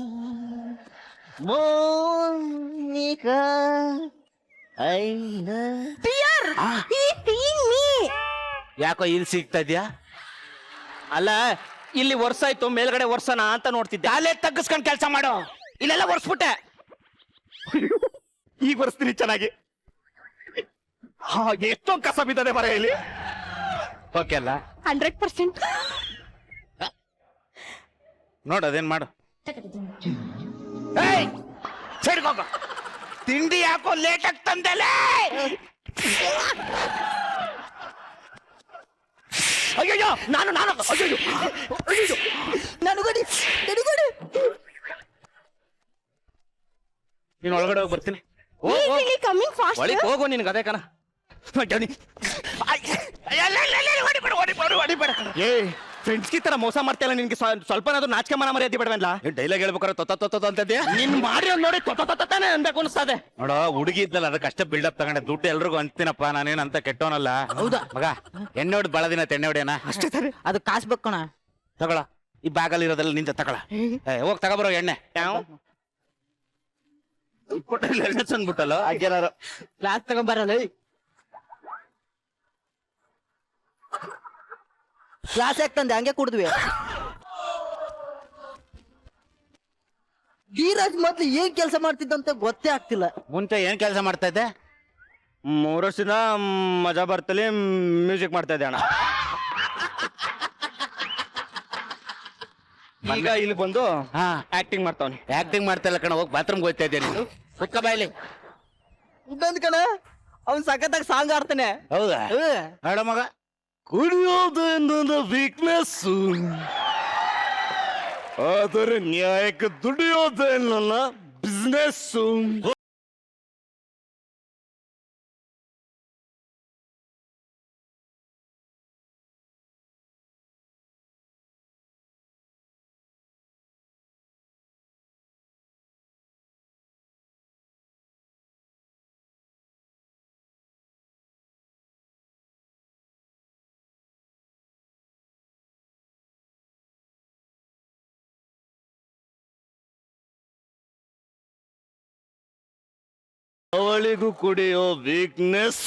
F: ಮೌನಿಗ I love.
G: Dear he is seeing me.
D: ಯಾಕೋ ಇಲ್ಲಿ ಸಿಗ್ತಾ ಇದ್ಯಾ?
F: ಅಲ್ಲ ಇಲ್ಲಿ ವರ್ಷ ಆಯ್ತು, ಮೇಲ್ಗಡೆ ವರ್ಷನ ಅಂತ ನೋಡ್ತಿದ್ದೆ.
D: ಅಲ್ಲೇ ತಗ್ಗಿಸ್ಕೊಂಡ್ ಕೆಲಸ ಮಾಡು.
F: ಇಲ್ಲೆಲ್ಲ ಒರ್ಸ್ಬಿಟ್ಟೆ. ಈಗ ಒರ್ಸ್ತೀನಿ ಚೆನ್ನಾಗಿ. ಎಷ್ಟೊಂದು ಕಸ ಬಿದ್ದದೆ ಮರ ಇಲ್ಲಿ.
D: ಓಕೆ ಅಲ್ಲ
G: 100%.
D: ನೋಡು ಅದೇನ್ ಮಾಡು. ಏಯ್ ಸೈಡ್ಗೆ ಹೋಗು. ತಿಂಡಿ ಯಾಕೋ ಲೇಟ್ ಆಗಿ ತಂದೆಲೆ.
F: ಅಯ್ಯೋ ನಾನು ಅಯ್ಯೋ
E: ನನಗೊಡಿ.
D: ನೀನ್ ಒಳಗಡೆ ಹೋಗಿ ಬರ್ತೀನಿ.
G: He is really coming fast.
F: ಒಳಗೆ ಹೋಗು, ನಿನ್ಗೆ ಅದೇ ಕಣ. ಏ ಫ್ರೆಂಡ್ಸ್ ಈ ತರ ಮೋಸ ಮಾಡ್ತಿಲ್ಲ. ನಿನ್ಗೆ ಸ್ವಲ್ಪನಾದ್ರೂ ನಾಚಿಕೆ ಮನ ಮರ್ಯಾದೆ ಬಿಡವಲ್ಲ.
D: ಡೈಲಾಗ್ ಹೇಳ್ಬೇಕಾರೆ ತೊತ್ತ ಅಂತಿದ್ಯಾ?
F: ನಿನ್ ಮಾಡಿ ನೋಡಿ ತೊತ್ತಾನೆ ಅನ್ಬೇಕು ಅನ್ಸ್ತದೆ.
D: ನೋಡೋ ಹುಡುಗಿ ಇದ್ದಲ್ಲ ಅದಕ್ಕಷ್ಟೇ ಬಿಲ್ಡಪ್ ತಗೊಂಡೆ. ದುಡ್ಡು ಎಲ್ರಿಗೂ ಅಂತೀನಪ್ಪ, ನಾನೇನ್ ಅಂತ ಕೆಟ್ಟವನಲ್ಲ.
E: ಹೌದಾ
D: ಮಗ ಎಣ್ಣೆ ಹೊಡ್ ಬಾಳ ದಿನ ತೆಣ್ಣೆ ಹೊಡಿಯೋಣ
F: ಅಷ್ಟೇ ಸರಿ.
E: ಅದು ಕಾಸು ಬೇಕಣ.
D: ತಗೊಳ. ಈ ಬ್ಯಾಗಲ್ಲಿ ಇರೋದೆಲ್ಲ ನಿಂತ ತಗೊಳ. ಹೋಗ್ ತಗೊಬರೋ ಎಣ್ಣೆ. ಎಣ್ಣೆ ತಂದ್ಬಿಟ್ಟಲ್ಲ
F: ಹಾಗೇನಾರು
E: ಕ್ಲಾಸ್ ತಗೊಂಬರಲ್ಲ. ಕ್ಲಾಸ್ ಯಾಕೆ ತಂದೆ? ಹಂಗೆ ಕುಡಿದ್ವಿ. ಧೀರಾಜ್ ಮೊದ್ಲು ಏನ್ ಕೆಲಸ ಮಾಡ್ತಿದ್ದಂತ ಗೊತ್ತೇ ಆಗ್ತಿಲ್ಲ.
D: ಮುಂಚೆ ಏನ್ ಕೆಲಸ ಮಾಡ್ತಾ ಇದ್ದೆ?
F: 3 ವರ್ಷದಿಂದ ಮಜಾ ಬರ್ತಲಿ ಮ್ಯೂಸಿಕ್ ಮಾಡ್ತಾ ಇದ್ದೆ ಅಣ್ಣ. ಈಗ ಇಲ್ಲಿ ಬಂದು
D: ಹಾ
F: ಆಕ್ಟಿಂಗ್ ಮಾಡ್ತಾವನಿ.
D: ಆಕ್ಟಿಂಗ್ ಮಾಡ್ತಾ ಇಲ್ಲ ಕಣ. ಹೋಗಿ ಬಾತ್ರೂಮ್ಗೆ ಹೋಗ್ತಾ ಇದ್ದೆ ನೀನು. ಕುಕ್ಕ ಬಾಯ್ಲಿ.
E: ಇನ್ನೊಂದ್ ಕಣ ಅವ್ನ್ ಸಖತ್ತಾಗಿ ಸಾಂಗ್ ಆಡ್ತಾನೆ.
D: ಹೌದಾ? ಹೇಳ ಮಗ.
F: ಕುಡಿಯೋದು ನನ್ನ ವೀಕ್ನೆಸ್, ಆದರೆ ನ್ಯಾಯಕ್ಕೆ ದುಡಿಯೋದೇ ನನ್ನ ಬಿಸ್ನೆಸ್. ಅವಳಿಗೂ ಕುಡಿಯೋ ವೀಕ್ನೆಸ್.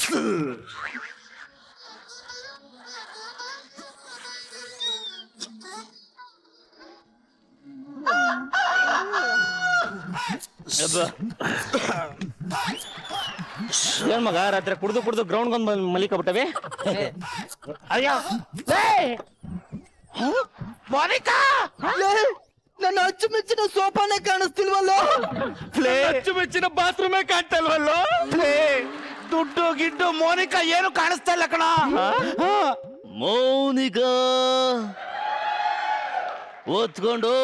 D: ಏನ್ ಮಗ ರಾತ್ರಿ ಕುಡ್ದು ಗ್ರೌಂಡ್ ಬಂದ್ ಮಲಿಕಬಿಟ್ಟವೆ ಅಯ್ಯ ಮೋನಿಕಾ
E: ನನ್ನ ಅಚ್ಚುಮೆಚ್ಚಿನ ಸೋಫಾನೇ ಕಾಣಿಸ್ತಿಲ್ವಲ್ಲೋ
D: ಅಚ್ಚುಮೆಚ್ಚಿನ ಬಾತ್ರೂಮೇ ಕಾಣ್ತಲ್ವಲ್ಲೋ ದುಡ್ಡು ಗಿಡ್ಡು ಮೋನಿಕಾ ಏನು ಕಾಣಿಸ್ತಾ ಇಲ್ಲ ಕಣ
F: ಮೌನಿಕಾ ಓದ್ಕೊಂಡು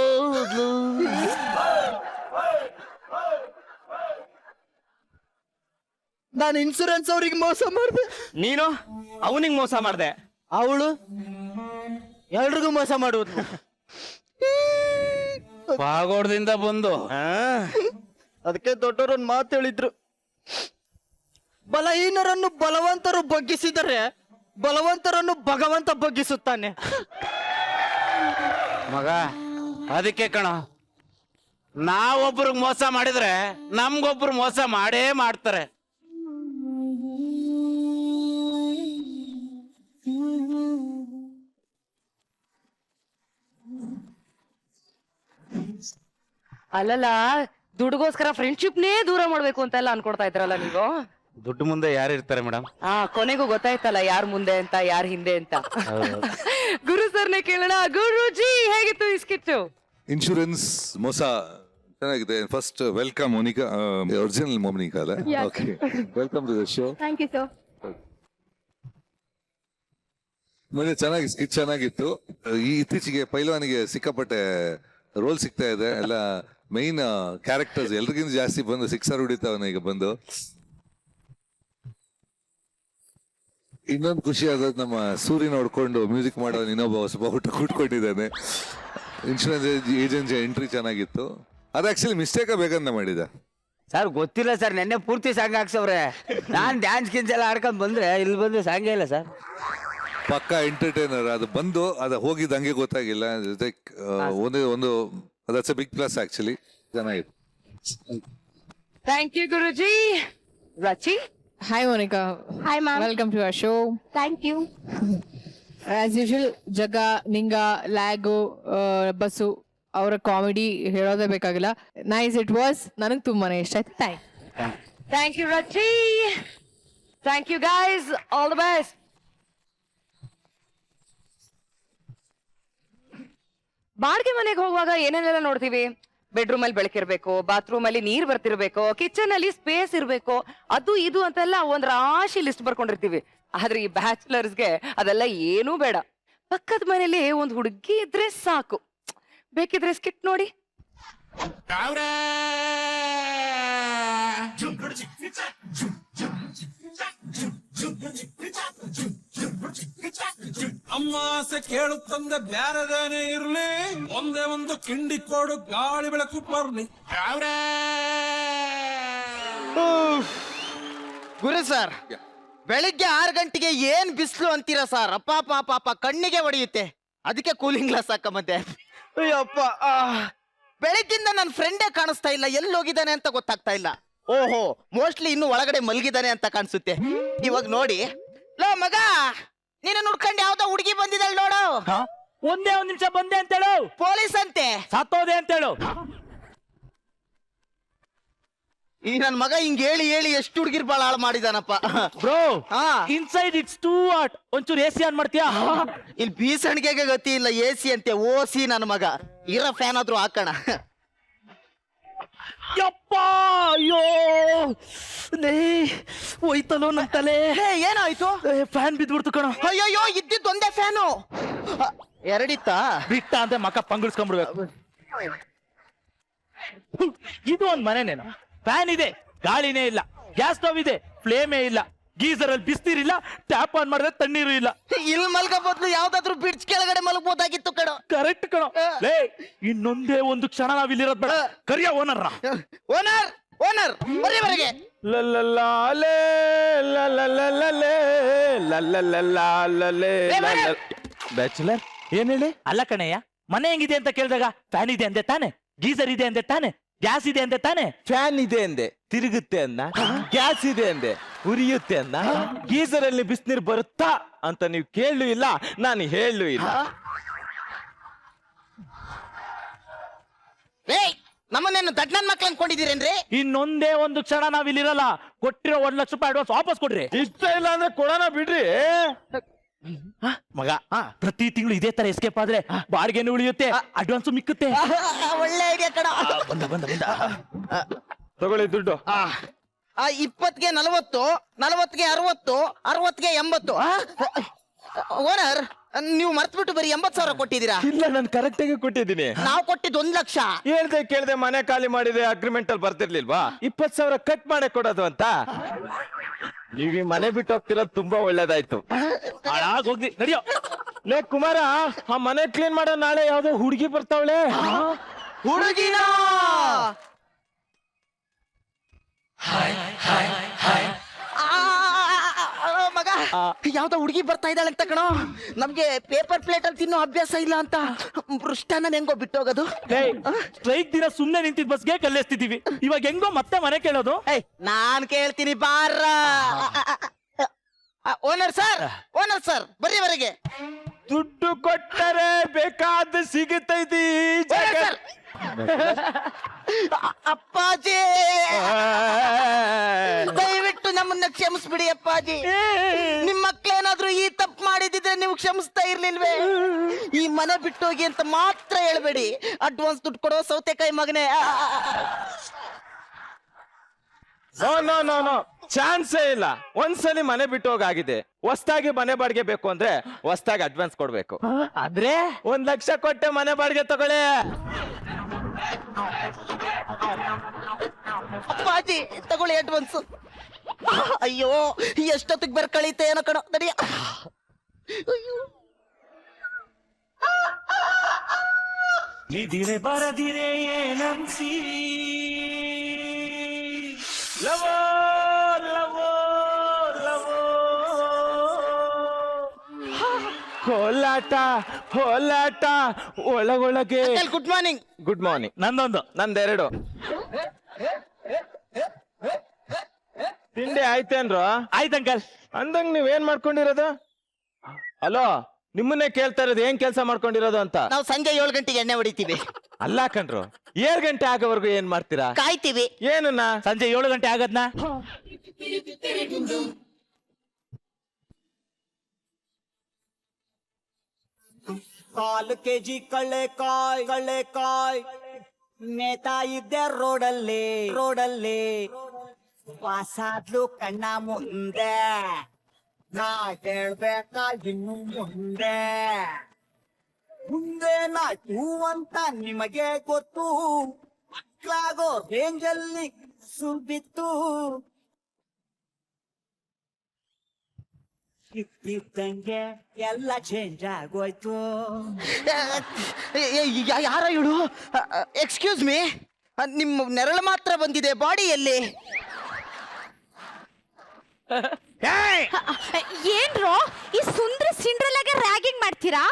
E: ನಾನು ಇನ್ಸೂರೆನ್ಸ್ ಅವ್ರಿಗೆ ಮೋಸ ಮಾಡಿದೆ.
F: ನೀನು ಅವನಿಗೆ ಮೋಸ ಮಾಡ್ದೆ.
E: ಅವಳು ಎಲ್ರಿಗೂ ಮೋಸ ಮಾಡುವುದು.
C: ಪಾಗೋಡ್ದಿಂದ ಬಂದು
E: ಅದಕ್ಕೆ ದೊಡ್ಡವರು ಒಂದು ಮಾತು ಹೇಳಿದ್ರು, ಬಲಹೀನರನ್ನು ಬಲವಂತರು ಬಗ್ಗಿಸಿದರೆ ಬಲವಂತರನ್ನು ಭಗವಂತ ಬಗ್ಗಿಸುತ್ತಾನೆ.
C: ಮಗ ಅದಕ್ಕೆ ಕಣ, ನಾವೊಬ್ರಿಗೆ ಮೋಸ ಮಾಡಿದ್ರೆ ನಮ್ಗೊಬ್ರು ಮೋಸ ಮಾಡೇ ಮಾಡ್ತಾರೆ.
A: ಅಲ್ಲಲ್ಲ, ದುಡ್ಗೋಸ್ಕರ ಫ್ರೆಂಡ್ಶಿಪ್ನೇ ದೂರ ಮಾಡ್ಬೇಕು ಅಂತೆಲ್ಲ ಅನ್ಕೊಡ್ತಾ ಇದ್ರಲ್ಲ ನೀವು.
C: ದುಡ್ಡು ಮುಂದೆ ಯಾರು ಇರ್ತಾರೆ ಮೇಡಮ್?
A: ಕೊನೆಗೂ ಗೊತ್ತಾಯ್ತಲ್ಲ ಯಾರ್ ಮುಂದೆ ಅಂತ ಯಾರ್ ಹಿಂದೆ ಅಂತ. ಗುರು ಸರ್ನೇ ಕೇಳೋಣ. ಗುರುಜಿ, ಹೇಗಿತ್ತು ಈ ಸ್ಕಿಟ್ಟು?
B: ಇನ್ಶೂರೆನ್ಸ್ ಮೋಸ ಚೆನ್ನಾಗಿದೆ. First welcome Monica, original Monica ಅಲ್ಲ? Okay, welcome to the show.
G: Thank you sir.
B: ಮತ್ತೆ ಚೆನ್ನಾಗಿ ಸ್ಕಿಟ್ ಚೆನ್ನಾಗಿತ್ತು. ಈ ಇತ್ತೀಚೆಗೆ ಪೈಲ್ವಾನಿಗೆ ಸಿಕ್ಕಾಪಟ್ಟೆ ರೋಲ್ ಸಿಗ್ತಾ ಇದೆ. ಎಲ್ಲ ಮೈನ್ ಕ್ಯಾರೆಕ್ಟರ್ಸ್ ಎಲ್ರಿಗಿಂತ ಜಾಸ್ತಿ ಬಂದು ಸಿಕ್ಸರ್ ಹೊಡಿತಾವನ ಈಗ ಬಂದು. ಇನ್ನೊಂದು ಖುಷಿ ಆಗೋದು, ನಮ್ಮ ಸೂರ್ಯ ನೋಡ್ಕೊಂಡು ಮ್ಯೂಸಿಕ್ ಮಾಡೋನು ಇನ್ನೊಬ್ಬ ಹೊಸಬ ಹುಟ್ಟು ಕೂಟ್ಕೊಂಡಿದ್ದಾನೆ. ಇನ್ಶೂರೆನ್ಸ್ ಏಜೆನ್ಸಿ ಎಂಟ್ರಿ ಚೆನ್ನಾಗಿತ್ತು. ಅದು ಆಕ್ಚುಲಿ ಮಿಸ್ಟೇಕ್ ಬೇಕಂತ ಮಾಡಿದ
C: ಸರ್. ಗೊತ್ತಿಲ್ಲ ಸರ್, ನೆನ್ನೆ ಪೂರ್ತಿ ಸಾಂಗ್ ಹಾಕ್ಸವ್ರೆ. ನಾನ್ ಡ್ಯಾನ್ಸ್ ಗಿನ್ಸ್ ಎಲ್ಲ ಆಡ್ಕೊಂಡ್ ಬಂದ್ರೆ ಇಲ್ಲಿ ಬಂದು ಸಾಂಗೇ ಇಲ್ಲ ಸರ್.
B: ಪಕ್ಕಾ ಎಂಟರ್ಟೈನರ್. ಅದು ಬಂದು ಅದು ಹೋಗಿದ್ದು ಹಂಗೆ ಗೊತ್ತಾಗಿಲ್ಲ. ಒಂದು that's a big plus actually. ಚೆನ್ನಾಗಿತ್ತು.
A: Thank you Guruji. ರಚಿ.
I: Hi Monica.
G: Hi ma'am.
I: Welcome to our show.
G: Thank you.
I: As usual, ಜಗ, ನಿಂಗ, ಲ್ಯಾಗು, ಬಸ್ಸು ಅವರ ಕಾಮಿಡಿ ಹೇಳೋದೇ ಬೇಕಾಗಿಲ್ಲ. Nice it was. ನನಗೆ ತುಂಬಾನೇ ಇಷ್ಟ ಆಯ್ತು.
A: Thank you Rachi. Thank you guys. All the best. ಬಾಡಿಗೆ ಮನೆಗೆ ಹೋಗುವಾಗ ಏನೇನೆಲ್ಲ ನೋಡ್ತೀವಿ? ಬೆಡ್ರೂಮ್ ಅಲ್ಲಿ ಬೆಳಕಿರ್ಬೇಕು, ಬಾತ್ರೂಮ್ ಅಲ್ಲಿ ನೀರ್ ಬರ್ತಿರ್ಬೇಕು, ಕಿಚನ್ ಅಲ್ಲಿ ಸ್ಪೇಸ್ ಇರ್ಬೇಕು, ಅದು ಇದು ಅಂತೆಲ್ಲ ಒಂದ್ ರಾಶಿ ಲಿಸ್ಟ್ ಬರ್ಕೊಂಡಿರ್ತೀವಿ. ಆದ್ರೆ ಈ ಬ್ಯಾಚುಲರ್ಸ್ಗೆ ಅದೆಲ್ಲ ಏನೂ ಬೇಡ. ಪಕ್ಕದ ಮನೇಲಿ ಒಂದ್ ಹುಡುಗಿ ಇದ್ರೆ ಸಾಕು. ಬೇಕಿದ್ರೆ ಸ್ಕಿಟ್ ನೋಡಿ.
J: ಅಮ್ಮಾಸೆ ಕೇಳುತ್ತಂದ ಬ್ಯಾರದೇನೆ ಇರ್ಲಿ, ಒಂದೇ ಒಂದು ಕಿಂಡಿ ಕೊಡು, ಗಾಳಿ ಬೆಳಕು ಬರ್ಲಿ.
E: ಗುರು ಸರ್, ಬೆಳಿಗ್ಗೆ 6 ಗಂಟೆಗೆ ಏನ್ ಬಿಸಿಲು ಅಂತೀರಾ ಸರ್? ಅಪ್ಪ ಪಾಪ ಕಣ್ಣಿಗೆ ಹೊಡೆಯುತ್ತೆ. ಅದಕ್ಕೆ ಕೂಲಿಂಗ್ ಗ್ಲಾಸ್ ಹಾಕಮತ್ತೆ. ಅಯ್ಯಪ್ಪ, ಬೆಳಿಗ್ಗಿಂದ ನನ್ನ ಫ್ರೆಂಡೇ ಕಾಣಿಸ್ತಾ ಇಲ್ಲ. ಎಲ್ಲಿ ಹೋಗಿದ್ದಾನೆ ಅಂತ ಗೊತ್ತಾಗ್ತಾ ಇಲ್ಲ. ಓಹೋ, ಮೋಸ್ಟ್ಲಿ ಇನ್ನು ಒಳಗಡೆ ಮಲಗಿದ್ದಾನೆ ಅಂತ ಕಾಣಿಸುತ್ತೆ. ಇವಾಗ ನೋಡಿ, ಲೋ ಮಗ, ನೀನು ನೋಡ್ಕೊಂಡು ಯಾವ್ದೋ ಹುಡುಗಿ ಬಂದಿದ್ದಾಳೆ ನೋಡು.
D: ಒಂದೇ ಒಂದ್ ನಿಮಿಷ ಬಂದೆ ಅಂತೇಳು.
E: ಪೊಲೀಸ್ ಅಂತೆ,
D: ಸತ್ತೋದೆ ಅಂತೇಳು.
E: ಈ ನನ್ ಮಗ ಹಿಂಗ್ ಹೇಳಿ ಹೇಳಿ ಎಷ್ಟು ಹುಡುಗಿರ್ ಬಾಳ ಹಾಳು ಮಾಡಿದಾನಪ್ಪ.
D: Bro, inside it's too hot. ಒಂಚೂರು ಎಸಿ ಆನ್ ಮಾಡ್ತೀಯಾ?
E: ಇಲ್ಲಿ ಬೀಸಣಿಗೆಗೆ ಗತಿ ಇಲ್ಲ, ಎಸಿ ಅಂತೆ. ಓಸಿ ನನ್ನ ಮಗ. ಇರೋ ಫ್ಯಾನ್ ಆದ್ರೂ ಹಾಕೋಣ.
D: ಯಪ್ಪ, ಅಯ್ಯೋ ಹೋಯ್ತಲ್ಲೋ ನನ್ ತಲೆ.
E: ಏನಾಯ್ತು?
D: ಫ್ಯಾನ್ ಬಿದ್ಬಿಡ್ತು ಕಣ.
E: ಅಯ್ಯಯ್ಯೋ, ಇದ್ದಿದ್ದು ಒಂದೇ ಫ್ಯಾನು. ಎರಡಿತ್ತಾ?
D: ಬಿಟ್ಟ ಅಂತ ಮಕ್ಕ ಪಂಗುಳ್ಸ್ಕೊಂಡ್ಬಿಡ್ಬೇಕು. ಇದು ಒಂದ್ ಮನೆನೇನು? ಫ್ಯಾನ್ ಇದೆ, ಗಾಳಿನೇ ಇಲ್ಲ. ಗ್ಯಾಸ್ ಸ್ಟವ್ ಇದೆ, ಫ್ಲೇಮೇ ಇಲ್ಲ. ಗೀಸರ್ ಅಲ್ಲಿ ಬಿಸ್ನೀರಿಲ್ಲ, ಟ್ಯಾಪ್ ಆನ್ ಮಾಡಿದ್ರೆ ತಣ್ಣೀರು ಇಲ್ಲ.
E: ಇಲ್ಲಿ ಮಲ್ಗ ಬದ್ಲು ಯಾವ್ದಾದ್ರು ಬ್ರಿಡ್ಜ್ ಕೆಳಗಡೆ ಮಲಗಬಹುದಾಗಿತ್ತು ಕಣೋ.
D: ಕರೆಕ್ಟ್ ಕಣೋ. ಲೇ, ಇನ್ನೊಂದೇ ಒಂದು ಕ್ಷಣ ನಾವ್ ಇಲ್ಲಿರೋದ್ ಬೇಡ. ಕರಿಯ ಓನರ್
E: ಓನರ್ ಓನರ್ ಬರೀವರೆಗೆ.
D: ಬ್ಯಾಚುಲರ್ ಏನ್ ಹೇಳಿ? ಅಲ್ಲ ಕಣಯ್ಯ, ಮನೆ ಹೆಂಗಿದೆ ಅಂತ ಕೇಳಿದಾಗ ಫ್ಯಾನ್ ಇದೆ ಅಂದೆ ತಾನೆ, ಗೀಸರ್ ಇದೆ ಅಂದೆ ತಾನೆ, ಗ್ಯಾಸ್ ಇದೆ ಅಂದೆ ತಾನೆ.
F: ಫ್ಯಾನ್ ಇದೆ ಅಂದೆ, ತಿರುಗುತ್ತೆ ಅನ್ನ. ಗ್ಯಾಸ್ ಇದೆ ಅಂದೆ, ಉರಿಯುತ್ತೆ ಅನ್ನ. ಗೀಸರ್ ಅಲ್ಲಿ ಬಿಸಿನೀರು ಬರುತ್ತಾ ಅಂತ ನೀವು ಕೇಳಲು ಇಲ್ಲ, ನಾನು ಹೇಳಲು ಇಲ್ಲ.
E: ನಮ್ಮನ್ನೇನು ದಡ್ ನನ್ ಮಕ್ಳು ಅನ್ಕೊಂಡಿದ್ದೀರೇನ್ರಿ?
D: ಇನ್ನೊಂದೇ ಒಂದು ಕ್ಷಣ ನಾವ್ ಇಲ್ಲಿರಲ್ಲ. ಕೊಟ್ಟಿರೋ 1 ಲಕ್ಷ ರೂಪಾಯಿ ಅಡ್ವಾನ್ಸ್ ವಾಪಸ್ ಕೊಡ್ರಿ.
F: ಇಷ್ಟ ಇಲ್ಲ ಅಂದ್ರೆ ಕೊಡೋಣ ಬಿಡ್ರಿ.
D: ಮಗ ಪ್ರತಿ ತಿಂಗಳು ಇದೇ ತರ ಎಸ್ಕೇಪ್ ಆದ್ರೆ ಬಾಡಿಗೆನೂ ಉಳಿಯುತ್ತೆ, ಅಡ್ವಾನ್ಸ್ ಮಿಕ್ಕುತ್ತೆ.
E: ಒಳ್ಳೆ ಐಡಿಯಾ ಕಣ.
F: ತಗೊಳ್ಳಿ ದುಡ್ಡು.
E: 20ಗೆ 40, 40ಗೆ 60, 60ಗೆ 80. ಓನರ್, ನೀವು ಮರ್ತ್ಬಿಟ್ಟು ಬರೀ 80,000 ಕೊಟ್ಟಿದ್ದೀರಾ.
F: ಇಲ್ಲ, ನಾನು ಕರೆಕ್ಟ್ ಆಗಿ ಕೊಟ್ಟಿದ್ದೀನಿ.
E: ನಾವು ಕೊಟ್ಟಿದ್ದು 1 ಲಕ್ಷ.
F: ಹೇಳ್ದೆ ಕೇಳ್ದೆ ಮನೆ ಖಾಲಿ ಮಾಡಿದೆ, ಅಗ್ರಿಮೆಂಟ್ ಅಲ್ಲಿ ಬರ್ತಿರ್ಲಿಲ್ವಾ 20,000 ಕಟ್ ಮಾಡೇ ಕೊಡೋದು ಅಂತ. ನೀವ್ ಈ ಮನೆ ಬಿಟ್ಟು ಹೋಗ್ತಿರೋದು ತುಂಬಾ ಒಳ್ಳೇದಾಯ್ತು.
D: ಹೋಗ್ಲಿ ನಡಿಯೋ.
F: ಲೇ ಕುಮಾರ, ಆ ಮನೆ ಕ್ಲೀನ್ ಮಾಡೋ ನಾಳೆ ಯಾವ್ದೋ ಹುಡುಗಿ ಬರ್ತಾವಳೆ.
E: ಹುಡುಗಿನ ಮಗ, ಯಾವ್ದೋ ಹುಡುಗಿ ಬರ್ತಾ ಇದ್ದಾಳೆ ಅಂತ ಕಣೋ. ನಮ್ಗೆ ಪೇಪರ್ ಪ್ಲೇಟ್ ಅಲ್ಲಿ ತಿನ್ನೋ ಅಭ್ಯಾಸ ಇಲ್ಲ ಅಂತ ಮೃಷ್ಟಾನ್ನ ಹೆಂಗೋ ಬಿಟ್ಟೋಗೋದು.
D: ಸ್ಟ್ರೈಕ್ ದಿನ ಸುಮ್ನೆ ನಿಂತಿದ್ ಬಸ್ಗೆ ಕಲ್ಲೆಸ್ತಿದೀವಿ, ಇವಾಗ ಹೆಂಗೋ ಮತ್ತೆ ಮನೆ ಕೇಳೋದು.
E: ನಾನ್ ಕೇಳ್ತೀನಿ ಬಾರ. ಓನರ್ ಸರ್ ಬರ್ರಿ ಹೊರಗೆ.
F: ದುಡ್ಡು ಕೊಟ್ಟರೆ ಬೇಕಾದ ಸಿಗುತ್ತೈತಿ.
E: ಅಪ್ಪಾಜಿ, ದಯವಿಟ್ಟು ನಮ್ಮನ್ನ ಕ್ಷಮಿಸ್ಬಿಡಿ ಅಪ್ಪಾಜಿ. ನಿಮ್ ಮಕ್ಳೇನಾದ್ರೂ ಈ ತಪ್ಪು ಮಾಡಿದಿದ್ರೆ ನೀವು ಕ್ಷಮಿಸ್ತಾ ಇರ್ಲಿಲ್ವೇ? ಈ ಮನೆ ಬಿಟ್ಟೋಗಿ ಅಂತ ಮಾತ್ರ ಹೇಳ್ಬೇಡಿ. ಅಡ್ವಾನ್ಸ್ ದುಡ್ಡು ಕೊಡೋ ಸೌತೆಕಾಯಿ ಮಗನೇ.
F: ನೋ ಚಾನ್ಸೇ ಇಲ್ಲ. ಒಂದ್ಸಲಿ ಮನೆ ಬಿಟ್ಟು ಹೋಗಾಗಿದೆ. ಹೊಸ್ದಾಗಿ ಮನೆ ಬಾಡಿಗೆ ಬೇಕು ಅಂದ್ರೆ ಹೊಸ್ದಾಗಿ ಅಡ್ವಾನ್ಸ್ ಕೊಡ್ಬೇಕು.
D: ಆದ್ರೆ
F: 1 ಲಕ್ಷ ಕೊಟ್ಟೆ ಮನೆ ಬಾಡಿಗೆ ತಗೊಳ್ಳಿ.
E: ಅಪ್ಪಾಜಿ ತಗೊಳ್ಳಿ ಅಡ್ವಾನ್ಸ್. ಅಯ್ಯೋ, ಎಷ್ಟೊತ್ತಿಗೆ ಕಳೀತೆ ಏನೋ ಕಣೋ. ತಡಿಯ. ಅಯ್ಯೋ,
D: ನಿಧಿರೆ ಬರದಿರೆ ಏನಂಸಿ ಲವೋ ಲವೋ ಲವೋ.
F: ಹೋಲಾಟ ಒಳಗೊಳಗೆ.
E: Good morning.
F: Good morning.
D: ನಂದೊಂದು.
F: ನಂದೆರಡು. ತಿಂಡಿ ಆಯ್ತೇನ್ರು?
D: ಆಯ್ತು ಅಂಕಲ್.
F: ಅಂದಂಗ್ ನೀವೇನ್ ಮಾಡ್ಕೊಂಡಿರೋದು? ಹಲೋ, ನಿಮ್ಮನ್ನೇ ಕೇಳ್ತಾ ಇರೋದು, ಏನ್ ಕೆಲಸ ಮಾಡ್ಕೊಂಡಿರೋದು ಅಂತ.
E: ನಾವು ಸಂಜೆ 7 ಗಂಟೆಗೆ ಎಣ್ಣೆ ಹೊಡಿತೀವಿ.
F: ಅಲ್ಲ ಕಣ್ರು, 7 ಗಂಟೆ ಆಗೋವರೆಗೂ ಏನ್ ಮಾಡ್ತೀರಾ?
E: ಕಾಯ್ತೀವಿ.
F: ಏನನ್ನ?
D: ಸಂಜೆ 7 ಗಂಟೆ ಆಗದ್ನ.
C: 4 kg ಕಳ್ಳೆಕಾಯ್ ನೇತಾ ಇದ್ದೆ ರೋಡಲ್ಲಿ ವಾಸಾದ್ಲು ಕಣ್ಣ ಮುಂದೆ. ನಾ ಹೇಳ್ಬೇಕಾ ಇನ್ನು ಮುಂದೆ ನಾಟು ಅಂತ ನಿಮಗೆ ಗೊತ್ತು. ಮಕ್ಕಳಾಗೋ ರೇಂಜಲ್ಲಿ ಸುಬಿತ್ತು. ಇದ್ದಂಗೆ ಎಲ್ಲ ಚೇಂಜ್ ಆಗೋಯ್ತು.
E: ಯಾರ ಇವಳು? ಎಕ್ಸ್ಕ್ಯೂಸ್ ಮೀ, ನಿಮ್ಮ ನೆರಳು ಮಾತ್ರ ಬಂದಿದೆ, ಬಾಡಿಯಲ್ಲಿ.
G: ಏನ್ರೋ ಈ ಸುಂದ್ರ ಸಿಂಡ್ರಲಾಗೆ ರ್ಯಾಗಿಂಗ್ ಮಾಡ್ತೀರಾ?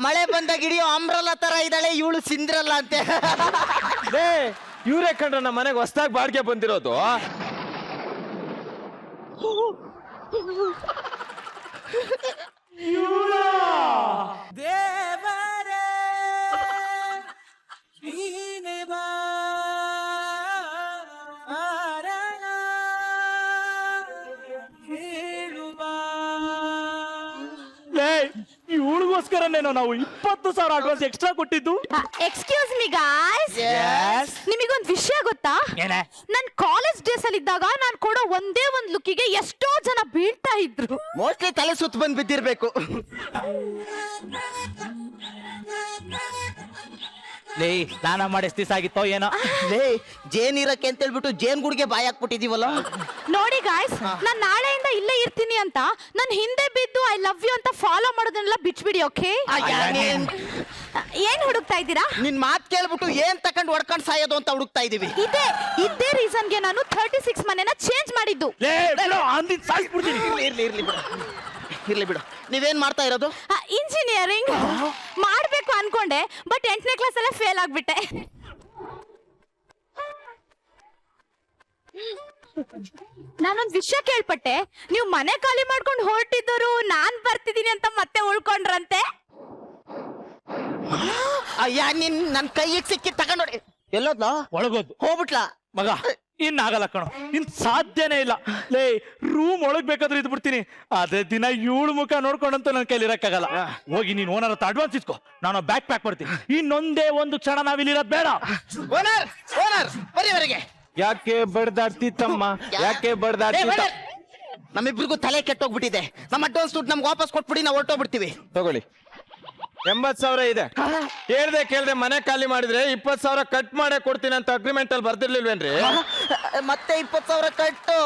E: ಮಳೆ ಬಂದಾಗ ಹಿಡಿಯೋ ಅಂಬ್ರಲ್ಲ ತರ ಇದ್ದಾಳೆ ಇವಳು, ಸಿಂದ್ರಲ್ಲ ಅಂತೆ.
F: ಇವ್ರೇ ಕಂಡ್ರ ನಮ್ಮ ಮನೆಗೆ ಹೊಸ್ದಾಗಿ ಬಾಡಿಗೆ ಬಂದಿರೋದು.
C: ದೇವರೇ ನೀನೆ ಬಾರಣ ಹೇಳುವ.
D: ಇವಳಿಗೋಸ್ಕರನೇನೋ ನಾವು 20,000 ಅಡ್ವಾನ್ಸ್ ಎಕ್ಸ್ಟ್ರಾ ಕೊಟ್ಟಿದ್ದು.
G: ಎಕ್ಸ್ಕ್ಯೂಸ್ ಮಿ ಗಾಯ್ಸ್, ನಿಮಗೊಂದು ವಿಷಯ ಗೊತ್ತಾ? ನನ್ ಕಾಲೇಜ್ ಡೇಸ್ ಅಲ್ಲಿ ಇದ್ದಾಗ ನಾನ್ ಕೊಡೋ ಒಂದೇ ಒಂದ್ ಲುಕ್ಕಿಗೆ ಎಷ್ಟೋ ಜನ ಬೀಳ್ತಾ ಇದ್ರು.
E: ಮೋಸ್ಟ್ಲಿ ತಲೆ ಸುತ್ತ ಬಂದ್ ಬಿದ್ದಿರ್ಬೇಕು.
D: ಲೇ, ಸ್ನಾನ ಮಾಡಿ ಎಷ್ಟು ದಿವಸ ಆಗಿತ್ತೋ ಏನೋ.
E: ಲೇ, ಜೇನ್ ಇರಕ್ಕೆ ಅಂತ ಹೇಳ್ಬಿಟ್ಟು ಜೇನ್ ಗುಡ್ಗೆ ಬಾಯಿ ಹಾಕ್ಬಿಟ್ಟಿದೀವಲ್ಲ.
G: ನೋಡಿ ಗಾಯ್ಸ್, ನಾನ್ ನಾಳೆಯಿಂದ ಇಲ್ಲೇ ಇರ್ತೀನಿ ಅಂತ ನನ್ ಹಿಂದೆ ಬಿದ್ದು ಐ ಲವ್ ಯು ಅಂತ ಫಾಲೋ ಮಾಡೋದನ್ನೆಲ್ಲ ಬಿಟ್ಬಿಡಿ, ಓಕೆ? ಏನ್ ಹುಡುಕ್ತಾ ಇದ್ದೀರಾ?
E: ನಿನ್ ಮಾತ್ ಕೇಳ್ಬಿಟ್ಟು ಏನ್ ತಕೊಂಡ್ ಹೊಡ್ಕೊಂಡ್ ಸಾಯೋದು ಅಂತ ಹುಡುಕ್ತಾ ಇದೀವಿ.
G: ಇದೇ ರೀಸನ್ಗೆ ನಾನು 36 ಮನೆನ ಚೇಂಜ್ ಮಾಡಿದ್ದು.
E: ಇರ್ಲಿ ಬಿಡು. ನೀವೇನ್ ಮಾಡ್ತಾ ಇರೋದು?
G: ಇಂಜಿನಿಯರಿಂಗ್ ಮಾಡ್ಬೇಕು ಅನ್ಕೊಂಡೆ, ಬಟ್ 8ನೇ ಕ್ಲಾಸ್ ಅಲ್ಲೇ ಫೇಲ್ ಆಗ್ಬಿಟ್ಟೆ. ನಾನೊಂದ್ ವಿಷಯ ಕೇಳ್ಪಟ್ಟೆ, ನೀವು ಮನೆ ಖಾಲಿ ಮಾಡ್ಕೊಂಡು ಹೊರಟಿದ್ದವರು ನಾನ್ ಬರ್ತಿದ್ದೀನಿ ಅಂತ ಮತ್ತೆ ಉಳ್ಕೊಂಡ್ರಂತೆ.
E: ಅಯ್ಯ ನಿನ್ ನನ್ ಕೈಗೆ ಸಿಕ್ಕಿ ತಗೊಂಡೋಡಿ ಎಲ್ಲೋದ್ಲ
D: ಒಳಗೋದು
E: ಹೋಗ್ಬಿಟ್ಲಾ
D: ಮಗ ಇನ್ನಾಗಲ್ಲ ಕಣೋ ಇನ್ ಸಾಧ್ಯನೇ ಇಲ್ಲ ಲೇ ರೂಮ್ ಒಳಗ್ ಬೇಕಾದ್ರೆ ಇದ್ ಬಿಡ್ತೀನಿ ಅದೇ ದಿನ ಇವಳು ಮುಖ ನೋಡ್ಕೊಂಡಂತೂ ನನ್ನ ಕೈಲಿ ಇರಕ್ಕಾಗಲ್ಲ ಹೋಗಿ ನೀನ್ ಓನರ್ ಹತ್ರ ಅಡ್ವಾನ್ಸ್ ಇಸ್ಕೋ ನಾನು ಬ್ಯಾಗ್ ಪ್ಯಾಕ್ ಮಾಡ್ತೀನಿ ಇನ್ನೊಂದೇ ಒಂದು ಕ್ಷಣ ನಾವಿಲ್ಲಿರೋದ್ ಬೇಡ.
E: ಓನರ್ ಓನರ್ ಬರೀವರೆಗೆ
F: ಯಾಕೆ ಬಡ್ದಾಡ್ತಿ ತಮ್ಮ ಯಾಕೆ ಬಡ್ದಾಡ್ತಿ
E: ನಮ್ಮಿಬ್ರಿಗೂ ತಲೆ ಕೆಟ್ಟೋಗ್ಬಿಟ್ಟಿದೆ. ನಮ್ಮ ಅಡ್ವಾನ್ಸ್ ದುಡ್ಡು ನಮ್ಗೆ ವಾಪಸ್ ಕೊಟ್ಬಿಡಿ, ನಾವು ಹೊರಟೋಗ್ಬಿಡ್ತೀವಿ.
F: ತಗೊಳ್ಳಿ 80,000 ಇದೆ. ಕೇಳ್ದೆ ಮನೆ ಖಾಲಿ ಮಾಡಿದ್ರೆ 20,000 ಕಟ್ ಮಾಡೇ ಕೊಡ್ತೀನಿ ಅಂತ ಅಗ್ರಿಮೆಂಟ್ ಅಲ್ಲಿ ಬರ್ದಿರ್ಲಿಲ್ವೇನ್ರಿ?
E: ಮತ್ತೆ 20,000 ಕಟ್ಟು.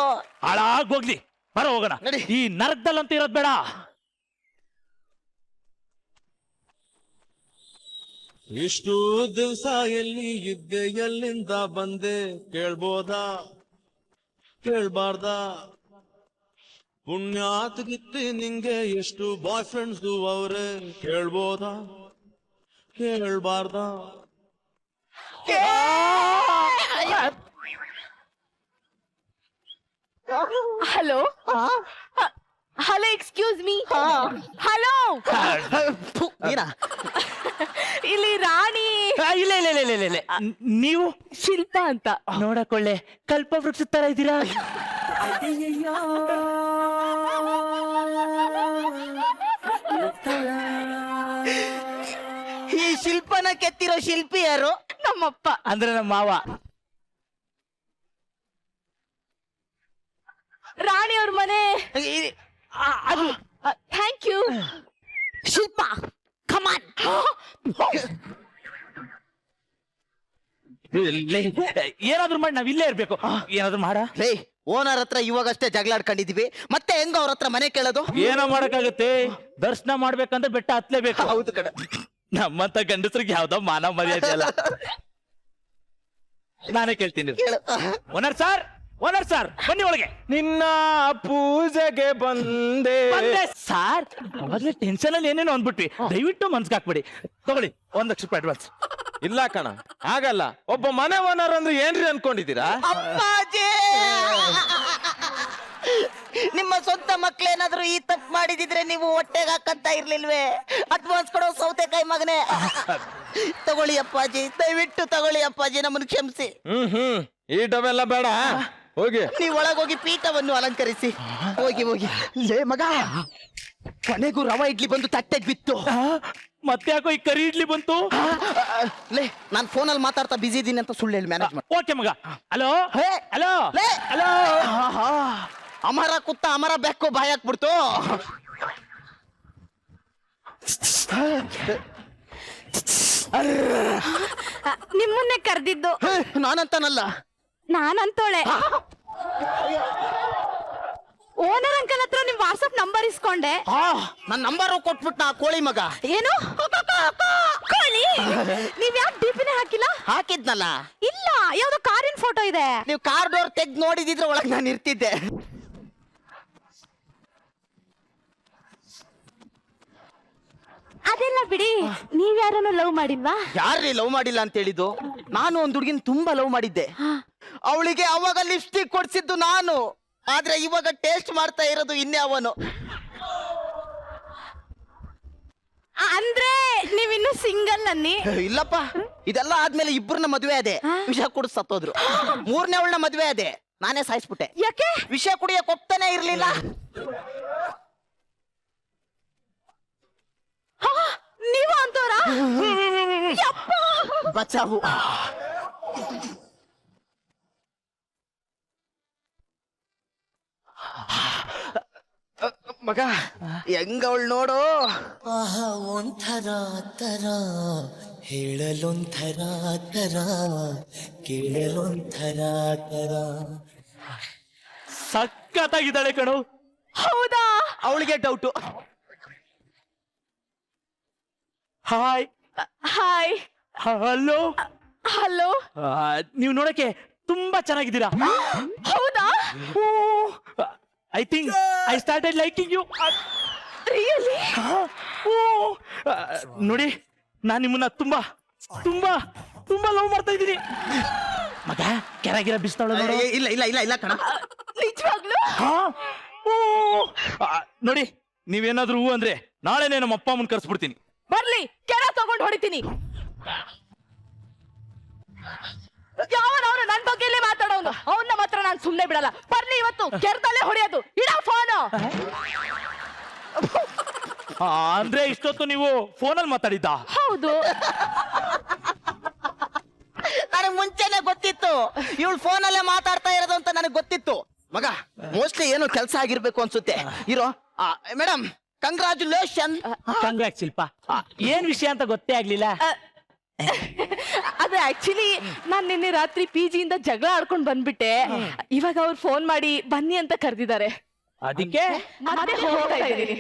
D: ಹಾಳಾಗೋಗ್ಲಿ ಬರ ಹೋಗೋಣ.
E: ನಡಿ.
D: ಈ ನರಕದಲ್ಲಂತ ಇರೋದ್ ಬೇಡ.
J: ಇಷ್ಟು ದಿವಸ ಎಲ್ಲಿ ಇದ್ದೆ ಎಲ್ಲಿಂದ ಬಂದೆ ಕೇಳ್ಬೋದಾ ಕೇಳ್ಬಾರ್ದಾ ಪುಣ್ಯಾತ್ಗಿತ್ತಿ ನಿಂಗೆ ಎಷ್ಟು ಬಾಯ್ ಫ್ರೆಂಡ್ಸ್ ಅವ್ರೆ ಕೇಳ್ಬೋದಾ ಕೇಳ್ಬಾರ್ದಾ
G: hello hello excuse me hello
E: ಫು, ನೀನಾ?
G: ಇಲ್ಲಿ ರಾಣಿ
D: ಇಲ್ಲ ಇಲ್ಲ ಇಲ್ಲ ಇಲ್ಲ ಇಲ್ಲ ನೀವು
G: ಶಿಲ್ಪ ಅಂತ.
D: ನೋಡಕೊಳ್ಳೆ ಕಲ್ಪವೃಕ್ಷ ತರ ಇದ್ದೀರಾ.
E: ಈ ಶಿಲ್ಪನ ಕೆತ್ತಿರೋ ಶಿಲ್ಪಿ ಯಾರು?
G: ನಮ್ಮಪ್ಪ.
D: ಅಂದ್ರೆ ನಮ್ಮ ಮಾವ.
G: ರಾಣಿ ಅವ್ರ ಮನೆ ಥ್ಯಾಂಕ್ ಯು. ಶಿಲ್ಪ ಕಮಾನ್.
D: ಏನಾದ್ರು ಮಾಡಿ ನಾವ್ ಇಲ್ಲೇ ಇರ್ಬೇಕು. ಏನಾದ್ರು ಮಾಡ
E: ಲೇ ಓನರ್ ಹತ್ರ ಇವಾಗಷ್ಟೇ ಜಗಳಾಡ್ಕೊಂಡಿದೀವಿ, ಮತ್ತೆ ಹೆಂಗ ಅವ್ರ ಹತ್ರ ಮನೆ ಕೇಳೋದು?
D: ಏನೋ ಮಾಡಕ್ಕಾಗತ್ತೆ. ದರ್ಶನ ಮಾಡ್ಬೇಕಂದ್ರೆ ಬೆಟ್ಟ ಹತ್ಲೇಬೇಕು.
E: ಹೌದು ಕಡೆ.
D: ನಮ್ಮಂತ ಗಂಡಸ್ರಿಗೆ ಯಾವ್ದೋ ಮಾನವ ಮರ್ಯಾದೆ ಅಲ್ಲ. ನಾನೇ ಕೇಳ್ತೀನಿ. ಓನರ್ ಸರ್ ಬನ್ನಿ ಒಳಗೆ.
F: ನಿನ್ನ ಪೂಜೆಗೆ ಬಂದೆ
D: ಸಾರ್ ಅವಾಗ್ಲೇ ಟೆನ್ಷನ್ ಅಲ್ಲಿ ಏನೇನೋ ಅಂದ್ಬಿಟ್ವಿ. ದಯವಿಟ್ಟು ಮನ್ಸ್ಗೆ ಹಾಕ್ಬಿಡಿ. ತಗೊಳ್ಳಿ 1 ಲಕ್ಷ ರೂಪಾಯಿ ಅಡ್ವಾನ್ಸ್.
F: ಇಲ್ಲ ಕಣ ಆಗಲ್ಲ. ಒಬ್ಬ ಮನೆ ಓನರ್ ಅಂದ್ರೆ ಏನ್ರಿ ಅನ್ಕೊಂಡಿದ್ದೀರಾ?
E: ಅಪ್ಪಾಜಿ, ನಿಮ್ಮ ಸ್ವಂತ ಮಕ್ಳೇನಾದ್ರೂ ಈ ತಪ್ಪು ಮಾಡಿದಿದ್ರೆ ನೀವು ಹೊಟ್ಟೆಗೆ ಹಾಕಂತ ಇರ್ಲಿಲ್ವೇ? ಅಡ್ವಾನ್ಸ್ ಕೊಡೋ ಸೌತೆಕಾಯಿ ಮಗನೇ. ತಗೊಳ್ಳಿ ಅಪ್ಪಾಜಿ, ದಯವಿಟ್ಟು ತಗೊಳ್ಳಿ ಅಪ್ಪಾಜಿ, ನಮ್ಮನ್ನು ಕ್ಷಮಿಸಿ.
F: ಈ ಡವೆಲ್ಲ ಬೇಡ, ಹೋಗಿ.
E: ನೀವು ಒಳಗೋಗಿ ಪೀಠವನ್ನು ಅಲಂಕರಿಸಿ. ಹೋಗಿ ಹೋಗಿ. ಲೇ ಮಗ, ಕೊನೆಗೂ ರವಾ ಇಡ್ಲಿ ಬಂದು ತಟ್ಟೆಗೆ ಬಿತ್ತು.
D: ಮತ್ತೆ ಯಾಕೋ ಈ ಕರಿ ಇಡ್ಲಿ ಬಂತು.
E: ಲೇ ನಾನು ಫೋನಲ್ಲಿ ಮಾತಾಡ್ತಾ ಬಿಸಿ ಇದೀನಿ ಅಂತ ಸುಳ್ಳು ಹೇಳಿ ಮ್ಯಾನೇಜ್ ಮಾಡಿ.
D: ಓಕೆ ಮಗ. ಹಲೋ
E: ಹೇ,
D: ಹಲೋ
E: ಲೇ,
D: ಹಲೋ.
E: ಅಮರ ಕುತ್ತ ಅಮರ ಬೆಕ್ಕು ಬಾಯ್ ಹಾಕ್ಬಿಡ್ತು.
G: ನಿಮ್ಮನ್ನೇ ಕರೆದಿದ್ದು.
E: ನಾನಂತಾನಲ್ಲ.
G: ನಾನಂತೋಳೆ. ಓನರ್ ಅಂಕಲ್ ಹತ್ರ ನಿಮ್ ವಾಟ್ಸ್ಆಪ್ ನಂಬರ್ ಇಸ್ಕೊಂಡೆ.
E: ನನ್ನ ನಂಬರ್ ಕೊಟ್ಬಿಟ್ಟ ಕೋಳಿ ಮಗ.
G: ಏನು ಕೋಳಿ? ನೀವ್ ಯಾಕೆ ಡಿಪಿನೇ ಹಾಕಿಲ್ಲ?
E: ಹಾಕಿದ್ನಲ್ಲ.
G: ಇಲ್ಲ, ಯಾವ್ದೋ ಕಾರಿನ ಫೋಟೋ ಇದೆ.
E: ನೀವು ಕಾರ್ ಡೋರ್ ತೆಗ್ದು ನೋಡಿದಿದ್ರೆ ಒಳಗೆ ನಾನು ಇರ್ತಿದ್ದೆ.
G: ಅದೆಲ್ಲ ಬಿಡಿ, ನೀವ್ ಯಾರನ್ನು ಲವ್ ಮಾಡಿಲ್ವಾ?
E: ಯಾರ್ರೀ ಲವ್ ಮಾಡಿಲ್ಲ ಅಂತ ಹೇಳಿದ್ದು? ನಾನು ಒಂದ್ ಹುಡುಗಿನ ತುಂಬಾ ಲವ್ ಮಾಡಿದ್ದೆ. ಅವಳಿಗೆ ಅವಾಗ ಲಿಪ್ಸ್ಟಿಕ್ ಕೊಡ್ಸಿದ್ದು ನಾನು, ಆದ್ರೆ ಇವಾಗ ಟೇಸ್ಟ್ ಮಾಡ್ತಾ ಇರೋದು ಇನ್ನೇ ಅವನು.
G: ಅಂದ್ರೆ ನೀವಿನ್ನು ಸಿಂಗಲ್ ಅನ್ನಿ.
E: ಇಲ್ಲಪ್ಪ, ಇದೆಲ್ಲ ಆದ್ಮೇಲೆ ಇಬ್ಬರನ್ನ ಮದ್ವೆ ಅದೇ, ವಿಷ ಕುಡಿದ್ ಸತ್ತೋದ್ರು. 3ನೇ ಅವಳನ್ನ ಮದ್ವೆ ಅದೇ, ನಾನೇ ಸಾಯಿಸ್ಬಿಟ್ಟೆ.
G: ಯಾಕೆ?
E: ವಿಷ ಕುಡಿಯಕ್ ಒಪ್ತಾನೆ ಇರ್ಲಿಲ್ಲ.
G: ನೀವು ಅಂತವ್ರ?
E: ಬಚಾವು. ಮಗ ಹೆಂಗ ಅವಳು ನೋಡು.
K: ಒಂಥರ ತರ ಹೇಳಲೊಂಥರ ತರ ಕೇಳಲೊಂಥರ ತರ.
D: ಸಕ್ಕತ್ತಾಗಿದ್ದಾಳೆ ಕಣು.
G: ಹೌದಾ?
E: ಅವಳಿಗೆ doubt.
D: Hi
G: hi.
D: Hello
G: hello.
D: ನೀವು ನೋಡಕ್ಕೆ ತುಂಬಾ ಚೆನ್ನಾಗಿದ್ದೀರಾ.
G: ಹೌದಾ?
D: I think I started liking you.
G: Really?
D: ನೋಡಿ, ನಾನು ನಿಮ್ಮನ್ನ ತುಂಬಾ ತುಂಬಾ ತುಂಬಾ ಲವ್ ಮಾಡ್ತಾ ಇದ್ದೀನಿ. ಮಗ ಕೆಳಗಿರ ಬಿಸ್ತಾಳ.
E: ಇಲ್ಲ ಇಲ್ಲ ಇಲ್ಲ ಇಲ್ಲ ಕಣ.
G: ನಿಜವಾಗ್ಲು?
D: ನೋಡಿ, ನೀವೇನಾದ್ರೂ ಹೂ ಅಂದ್ರೆ ನಾಳೆನೇ ನಮ್ಮ ಅಪ್ಪ ಅಮ್ಮನ್ ಕರ್ಸ್ಬಿಡ್ತೀನಿ.
G: ಬರ್ಲಿ, ಕೆರ ತಗೊಂಡು ಹೊಡಿತೀನಿ.
A: ಯಾವನವನು ನನ್ ಬಗ್ಗೆಲೇ ಮಾತಾಡೋನು, ಅವನ್ನ ಮಾತ್ರ ನಾನು ಸುಮ್ನೆ ಬಿಡಲ್ಲ. ಬರ್ಲಿ ಇವತ್ತು ಕೆರ್ದಲ್ಲೇ ಹೊಡೆಯೋದು. ಇಡ ಫೋನು.
D: ಅಂದ್ರೆ ಇಷ್ಟೊತ್ತು ನೀವು ಫೋನಲ್ಲಿ ಮಾತಾಡಿದ್ದ?
A: ಹೌದು.
E: ನನಗೆ ಮುಂಚೆನೆ ಗೊತ್ತಿತ್ತು ಇವಳು ಫೋನಲ್ಲೇ ಮಾತಾಡ್ತಾ ಇರೋದು ಅಂತ ನನಗೆ ಗೊತ್ತಿತ್ತು. ಮಗ ಮೋಸ್ಟ್ಲಿ ಏನೋ ಕೆಲಸ ಆಗಿರ್ಬೇಕು ಅನ್ಸುತ್ತೆ. ಇರೋ ಮೇಡಮ್, ಕಂಗ್ರಾಚುಲೇಷನ್.
D: ಕಂಗ್ರಾಟ್ ಶಿಲ್ಪ. ಏನ್ ವಿಷಯ ಅಂತ ಗೊತ್ತೇ ಆಗ್ಲಿಲ್ಲ.
A: ಅದೇ ಆಕ್ಚುಲಿ ನಾನ್ ನಿನ್ನೆ ರಾತ್ರಿ PG ಇಂದ ಜಗಳ ಆಡ್ಕೊಂಡ್ ಬಂದ್ಬಿಟ್ಟೆ. ಇವಾಗ ಅವ್ರು ಫೋನ್ ಮಾಡಿ ಬನ್ನಿ ಅಂತ ಕರೆದಿದ್ದಾರೆ.
D: ಅದಕ್ಕೆ
A: ಮತ್ತೆ ಹೋಗ್ತಾ ಇದೀನಿ.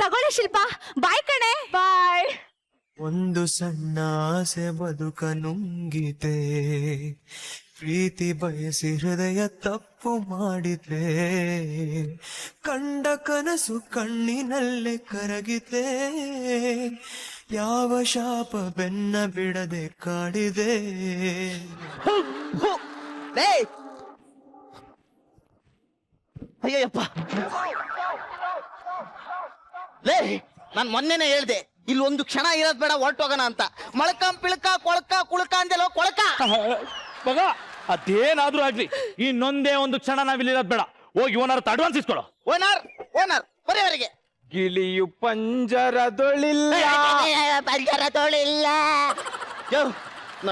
G: ತಗೊಳ್ಳಿ ಶಿಲ್ಪ, ಬಾಯ್ ಕಣೆ.
A: ಬಾಯ್.
K: ಒಂದು ಸಣ್ಣ ಆಸೆ ಬದುಕ ನುಂಗಿದೆ, ಪ್ರೀತಿ ಬಯಸಿ ಹೃದಯ ತಪ್ಪು ಮಾಡಿದೆ, ಕಂಡ ಕನಸು ಕಣ್ಣಿನಲ್ಲೇ ಕರಗಿದೆ, ಯಾವ ಶಾಪ ಬೆನ್ನ ಬಿಡದೆ ಕಾಡಿದೆ.
E: ಅಯ್ಯಪ್ಪ, ಲೇ ನಾನ್ ಮೊನ್ನೆನೆ ಹೇಳ್ದೆ ಇಲ್ಲಿ ಒಂದು ಕ್ಷಣ ಇರೋದ್ ಬೇಡ, ಹೊರಟೋಗೋಣ ಅಂತ. ಮೊಳಕ ಪಿಳಕ ಕೊಳಕ ಕುಳಕ ಅಂದೆಲ್ಲೋ ಕೊಳಕ.
D: ಮಗ ಅದೇನಾದ್ರೂ ಆಗ್ಲಿ, ಇನ್ನೊಂದೇ ಒಂದು ಕ್ಷಣ ನಾವಿಲ್ಲಿರೋದ್ ಬೇಡ. ಹೋಗಿ ಓನರ್ ಅಡ್ವಾನ್ಸ್ ಇಸ್ಕೊಳ್ಳೋ.
E: ಓನರ್ ಓನರ್ ಬರೆಯವರೆಗೆ
F: ಗಿಳಿಯು ಪಂಜರದೊಳಿಲ್ಲ.
E: ಪಂಜರದೊಳಿಲ್ಲ.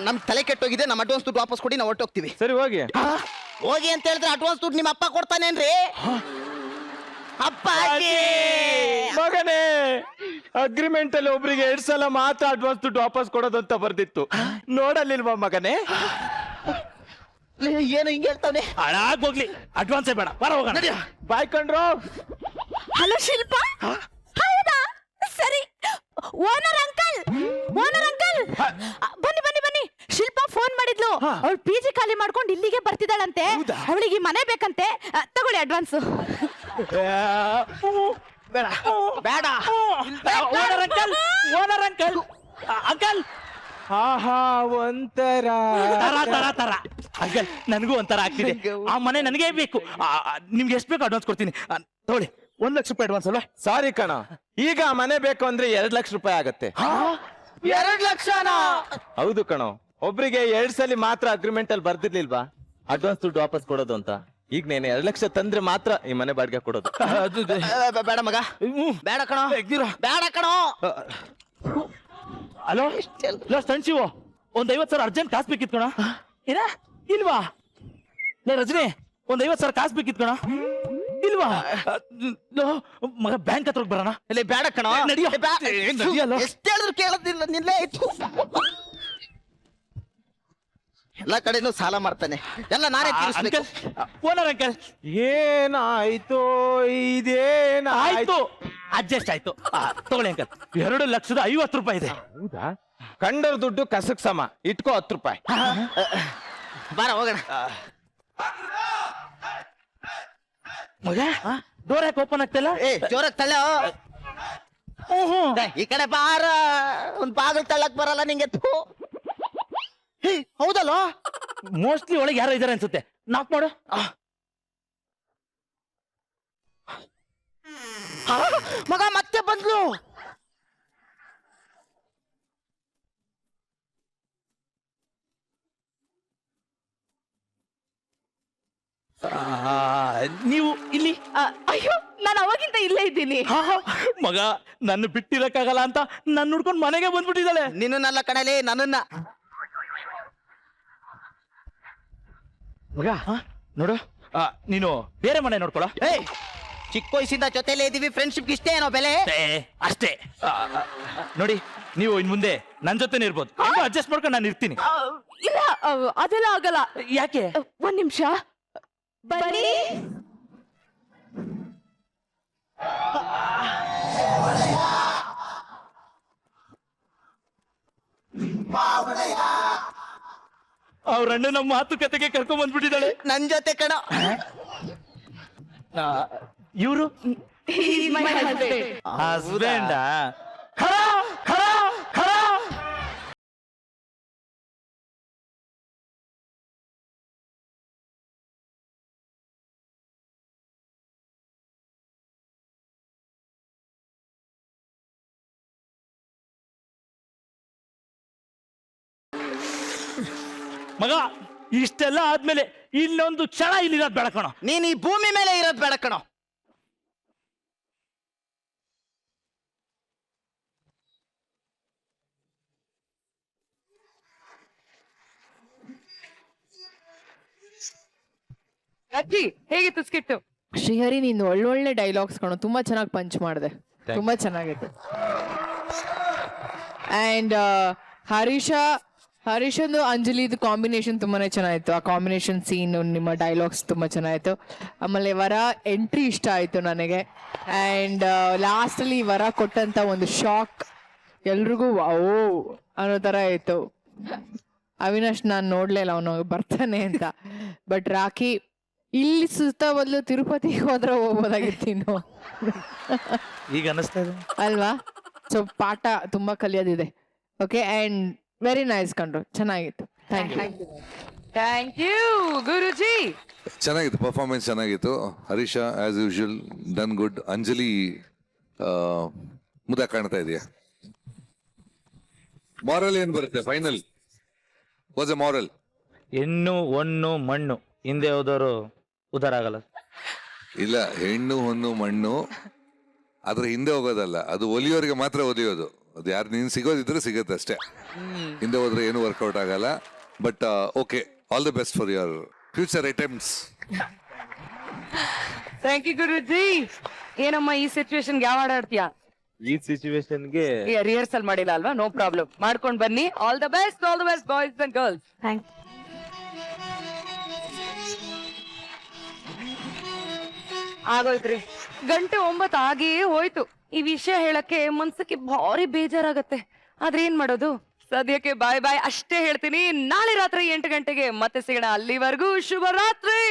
E: ನಮ್ ತಲೆ ಕೆಟ್ಟೋಗಿದೆ, ನಮ್ಮ ಅಡ್ವಾನ್ಸ್ ದುಡ್ಡು ವಾಪಸ್ ಕೊಡಿ, ನಾವು ಹೊರಟೋಗ್ತೀವಿ.
F: ಸರಿ ಹೋಗಿ.
E: ಹೋಗಿ ಅಂತ ಹೇಳಿದ್ರೆ ಅಡ್ವಾನ್ಸ್ ದುಡ್ಡು ನಿಮ್ಮ ಅಪ್ಪ ಕೊಡ್ತಾನೇನ್ರಿ? ಅಪ್ಪ
F: ಮಗನೇ, ಅಗ್ರಿಮೆಂಟ್ ಅಲ್ಲಿ ಒಬ್ರಿಗೆ 2 ಸಲ ಮಾತ್ರ ಅಡ್ವಾನ್ಸ್ ದುಡ್ಡು ವಾಪಸ್ ಕೊಡೋದು ಅಂತ ಬರ್ದಿತ್ತು. ನೋಡಲಿಲ್ವಾ ಮಗನೇ?
E: ಏನು ಹಿಂಗೆ ಹೇಳ್ತಾನೆ?
D: ಹಾಳಾಗೋಗ್ಲಿ, ಅಡ್ವಾನ್ಸೇ ಬೇಡ, ಬರ ಹೋಗೋಣ.
F: ಬಾಯ್ ಕಂಡ್ರು.
G: ಹಲೋ ಶಿಲ್ಪ. ಹೌದಾ, ಸರಿ. ಓನರ್ ಅಂಕಲ್, ಓನರ್ ಅಂಕಲ್, ಬನ್ನಿ ಬನ್ನಿ ಬನ್ನಿ. ಶಿಲ್ಪ ಫೋನ್ ಮಾಡಿದ್ಲು, ಅವಳು PG ಖಾಲಿ ಮಾಡ್ಕೊಂಡು ಇಲ್ಲಿಗೆ ಬರ್ತಿದ್ದಾಳಂತೆ. ಅವಳಿಗೆ ಮನೆ ಬೇಕಂತೆ. ತಗೊಳ್ಳಿ ಅಡ್ವಾನ್ಸ್.
E: ಬೇಡ ಬೇಡ.
D: Owner uncle, owner uncle, uncle.
F: ಆಹಾ, ಒಂಥರ
D: ತರ ತರ ತರ. ಅಂಕಲ್, ನನಗೂ ಒಂಥರ ಆಗ್ತಿದೆ. ಆ ಮನೆ ನನಗೇ ಬೇಕು. ನಿಮ್ಗೆ ಎಷ್ಟು ಬೇಕು ಅಡ್ವಾನ್ಸ್ ಕೊಡ್ತೀನಿ. ತಗೊಳ್ಳಿ, 1 ಲಕ್ಷ ರೂಪಾಯಿ ಅಡ್ವಾನ್ಸ್ ಅಲ್ವಾ?
F: ಸಾರಿ ಕಣ, ಈಗ ಆ ಮನೆ ಬೇಕು ಅಂದ್ರೆ 2 ಲಕ್ಷ ರೂಪಾಯಿ ಆಗತ್ತೆ.
E: 2 ಲಕ್ಷನಾ?
F: ಹೌದು ಕಣೋ, ಒಬ್ರಿಗೆ 2 ಸಲ ಮಾತ್ರ ಅಗ್ರಿಮೆಂಟ್ ಅಲ್ಲಿ ಬರ್ದಿರ್ಲಿಲ್ವಾ ಅಡ್ವಾನ್ಸ್ ದುಡ್ಡು ವಾಪಸ್ ಕೊಡೋದು ಅಂತ. ಈಗ ನೀನು 2 ಲಕ್ಷ ತಂದ್ರೆ ಮಾತ್ರ ಈ ಮನೆ ಬಾಡಿಗೆ ಕೊಡೋದು.
E: ಬೇಡ ಮಗ, ಬೇಡ ಕಣೋ, ಬೇಡ ಕಣೋ.
D: ಹಲೋ ಸಂಚಿವು, ಒಂದ್ 50,000 ಅರ್ಜೆಂಟ್ ಕಾಸು ಬೇಕಿತ್ತು ಕಣ. ಏನ ಇಲ್ವಾ? ಲೇ ರಜನಿ, ಒಂದ್ 50,000 ಕಾಸು ಬೇಕಿತ್ತು ಕಣ. ಇಲ್ವಾ? ಮಗ ಬ್ಯಾಂಕ್ ಹತ್ರ ಬರೋಣ.
E: ಇಲ್ಲಿ ಬೇಡ ಕಣೋ,
D: ನಡಿಯೋ.
E: ಎಷ್ಟು ಹೇಳಿದ್ರು ಕೇಳೋದಿಲ್ಲ. ನಿಲ್ಲೇ ಇತ್ತು. ಎಲ್ಲ ಕಡೆನೂ ಸಾಲ ಮಾಡ್ತಾನೆ, ಎಲ್ಲ ನಾನೇ ತೀರಿಸ್ಬೇಕು.
D: ಓನರ್ ಅಂಕಲ್,
F: ಏನಾಯ್ತು
D: ಆಯ್ತು, ಅಡ್ಜಸ್ಟ್ ಆಯ್ತು. ತಗೊಳ್ಳಿ ಅಂಕಲ್, 2,50,000 ರೂಪಾಯಿ ಇದೆ.
F: ಹೌದಾ? ಕಂಡರ್ ದುಡ್ಡು ಕಸಕ್ ಸಮ, ಇಟ್ಕೋ 10 ರೂಪಾಯಿ.
E: ಬಾರ ಹೋಗೋಣ.
D: ಮಗ ಡೋರ್ ಯಾಕೆ ಓಪನ್ ಆಗ್ತಿಲ್ಲ?
E: ಜೋರಾಗಿ ತಳ್ಳ. ಈ ಕಡೆ ಬಾರ, ಒಂದ್ ಬಾಗಿಲು ತಳ್ಳಕ್ ಬರಲ್ಲ ನಿಂಗೆ. ಹೌದಲ್ಲ,
D: ಮೋಸ್ಟ್ಲಿ ಒಳಗೆ ಯಾರೋ ಇದಾರೆ ಅನ್ಸುತ್ತೆ. ನಾಕ್ ಮಾಡು.
E: ಮಗ ಮತ್ತೆ ಬಂದ್ಲು.
D: ನೀವು ಇಲ್ಲಿ?
A: ಅಯ್ಯೋ, ನಾನು ಅವಾಗಿಂದ ಇಲ್ಲೇ ಇದ್ದೀನಿ.
D: ಮಗ ನನ್ನ ಬಿಟ್ಟಿರಕ್ಕಾಗಲ್ಲ ಅಂತ ನನ್ನ ಹುಡ್ಕೊಂಡು ಮನೆಗೆ ಬಂದ್ಬಿಟ್ಟಿದ್ದಾಳೆ.
E: ನಿನ್ನಲ್ಲ ಕಣಲೆ, ನನ್ನನ್ನ.
D: ಮಗ ನೋಡು, ನೀನು ಬೇರೆ ಮನೆ ನೋಡ್ಕೊಳ.
E: ಚಿಕ್ಕ ವಯಸ್ಸಿಂದ ಜೊತೆಲೇ ಇದೀವಿ, ಫ್ರೆಂಡ್ಶಿಪ್ ಇಷ್ಟೇ ಏನೋ ಬೆಲೆ.
D: ಅಷ್ಟೇ. ನೋಡಿ, ನೀವು ಇನ್ ಮುಂದೆ ನನ್ ಜೊತೆನೇ ಇರ್ಬೋದು. ಅಡ್ಜಸ್ಟ್ ಮಾಡ್ಕೊಂಡು ನಾನು ಇರ್ತೀನಿ.
A: ಇಲ್ಲ, ಅದೆಲ್ಲ ಆಗಲ್ಲ.
D: ಯಾಕೆ?
A: 1 ನಿಮಿಷ ಬನ್ನಿ.
D: ಅವ್ರ ಅಣ್ಣನ ಮಾತುಕತೆಗೆ ಕರ್ಕೊಂಡ್ ಬಂದ್ಬಿಟ್ಟಿದ್ದಾಳೆ
E: ನನ್ ಜೊತೆ ಕಣ.
D: ಇವರು ಹಸ್ಬೆಂಡಾ?
F: ಮಗ ಇಷ್ಟೆಲ್ಲ ಆದ್ಮೇಲೆ ಇಲ್ಲೊಂದು ಕ್ಷಣ ಇಲ್ಲಿರೋದು ಬೆಳಕಣ.
E: ನೀನ್ ಈ ಭೂಮಿ ಮೇಲೆ ಇರೋದ್ ಬೇಡ ಕಣೋ.
A: ಅಜ್ಜಿ ಹೇಗಿತ್ತು ಸ್ಕಿಟ್ಟು?
I: ಶ್ರೀಹರಿ ನೀನ್ ಒಳ್ಳೊಳ್ಳೆ ಡೈಲಾಗ್ಸ್ ಕಣೋ, ತುಂಬಾ ಚೆನ್ನಾಗಿ ಪಂಚ್ ಮಾಡಿದೆ, ತುಂಬಾ ಚೆನ್ನಾಗಿತ್ತು. ಅಂಡ್ ಹರೀಶಂದು ಅಂಜಲಿದು ಕಾಂಬಿನೇಷನ್ ತುಂಬಾನೇ ಚೆನ್ನಾಗಿತ್ತು. ಆ ಕಾಂಬಿನೇಷನ್ ಸೀನ್, ನಿಮ್ಮ ಡೈಲಾಗ್ಸ್ ತುಂಬಾ ಚೆನ್ನಾಗಿತ್ತು. ಆಮೇಲೆ ವರ ಎಂಟ್ರಿ ಇಷ್ಟ ಆಯ್ತು ನನಗೆ. ಅಂಡ್ ಲಾಸ್ಟ್ ಅಲ್ಲಿ ವರ ಕೊಟ್ಟಂತ ಒಂದು ಶಾಕ್ ಎಲ್ರಿಗೂ ಓ ಅನ್ನೋ ತರ ಆಯ್ತು. ಅವಿನಾಶ್ ನಾನು ನೋಡ್ಲಿಲ್ಲ ಅವನು ಬರ್ತಾನೆ ಅಂತ. ಬಟ್ ರಾಖಿ ಇಲ್ಲಿ ಸುತ್ತ ಬದಲು ತಿರುಪತಿಗೆ ಹೋದ್ರೆ ಹೋಗ್ಬೋದಾಗಿತ್ತು ಇನ್ನು.
F: ಈಗ ಅನಿಸ್ತಾ ಇದೆ
I: ಅಲ್ವಾ? ಸೊ ಪಾಠ ತುಂಬಾ ಕಲಿಯೋದಿದೆ. ಓಕೆ, ಅಂಡ್ ವೆರಿ ನೈಸ್ ಕಂಡ್ರು, ಚೆನ್ನಾಗಿತ್ತು. Thank you.
A: Thank you Guruji.
B: ಚೆನ್ನಾಗಿತ್ತು, ಪರ್ಫಾರ್ಮೆನ್ಸ್ ಚೆನ್ನಾಗಿತ್ತು. Harisha as usual done good. Anjali ಮುದ ಕಾಣ್ತಾ ಇದೆಯಾ? ಮಾರಲ್ ಏನ್ ಬರುತ್ತೆ ಫೈನಲ್? Was A moral?
F: ಹೆಣ್ಣು ಹೊನ್ನು ಮಣ್ಣು ಹಿಂದೆ ಹೋದವರು ಉದಾರ ಆಗಲ್ಲ.
B: ಇಲ್ಲ, ಹೆಣ್ಣು ಹೊನ್ನು ಮಣ್ಣು ಅದ್ರ ಹಿಂದೆ ಹೋಗೋದಲ್ಲ, ಅದು ಒಲಿಯೋರಿಗೆ ಮಾತ್ರ ಒಲಿಯೋದು. ಅದು ಯಾರು ನೀನ್ ಸಿಗೋದಿದ್ರೆ ಸಿಗುತ್ತೆ ಅಷ್ಟೇ. ಹಿಂದೆ ಹೋದ್ರೆ ಏನು ವರ್ಕೌಟ್ ಆಗಲ್ಲ. But okay, all the best for your future attempts.
A: Thank you Guruji. ಏನಮ್ಮ ಈ ಸಿಚುವೇಶನ್ಗೆ ಯಾವ ಹಾಡ್ ಆಡ್ತೀಯಾ?
F: ಈ ಸಿಚುವೇಶನ್ಗೆ
A: ರಿಹರ್ಸಲ್ ಮಾಡಿಲ್ಲ ಅಲ್ವಾ? ನೋ ಪ್ರಾಬ್ಲಮ್, ಮಾಡ್ಕೊಂಡ್ ಬನ್ನಿ. All the best boys and girls.
G: Thank
A: ಆಗೋಯ್ತ್ರಿ, 9:00 ಆಗೇ ಹೋಯ್ತು. ಈ ವಿಷಯ ಹೇಳಕ್ಕೆ ಮನ್ಸಕ್ಕೆ ಭಾರಿ ಬೇಜಾರಾಗತ್ತೆ. ಆದ್ರೆ ಏನ್ ಮಾಡೋದು? ಸದ್ಯಕ್ಕೆ ಬಾಯ್ ಬಾಯ್ ಅಷ್ಟೇ ಹೇಳ್ತೀನಿ. ನಾಳೆ ರಾತ್ರಿ 8 ಗಂಟೆಗೆ ಮತ್ತೆ ಸಿಗೋಣ. ಅಲ್ಲಿವರೆಗೂ ಶುಭ ರಾತ್ರಿ.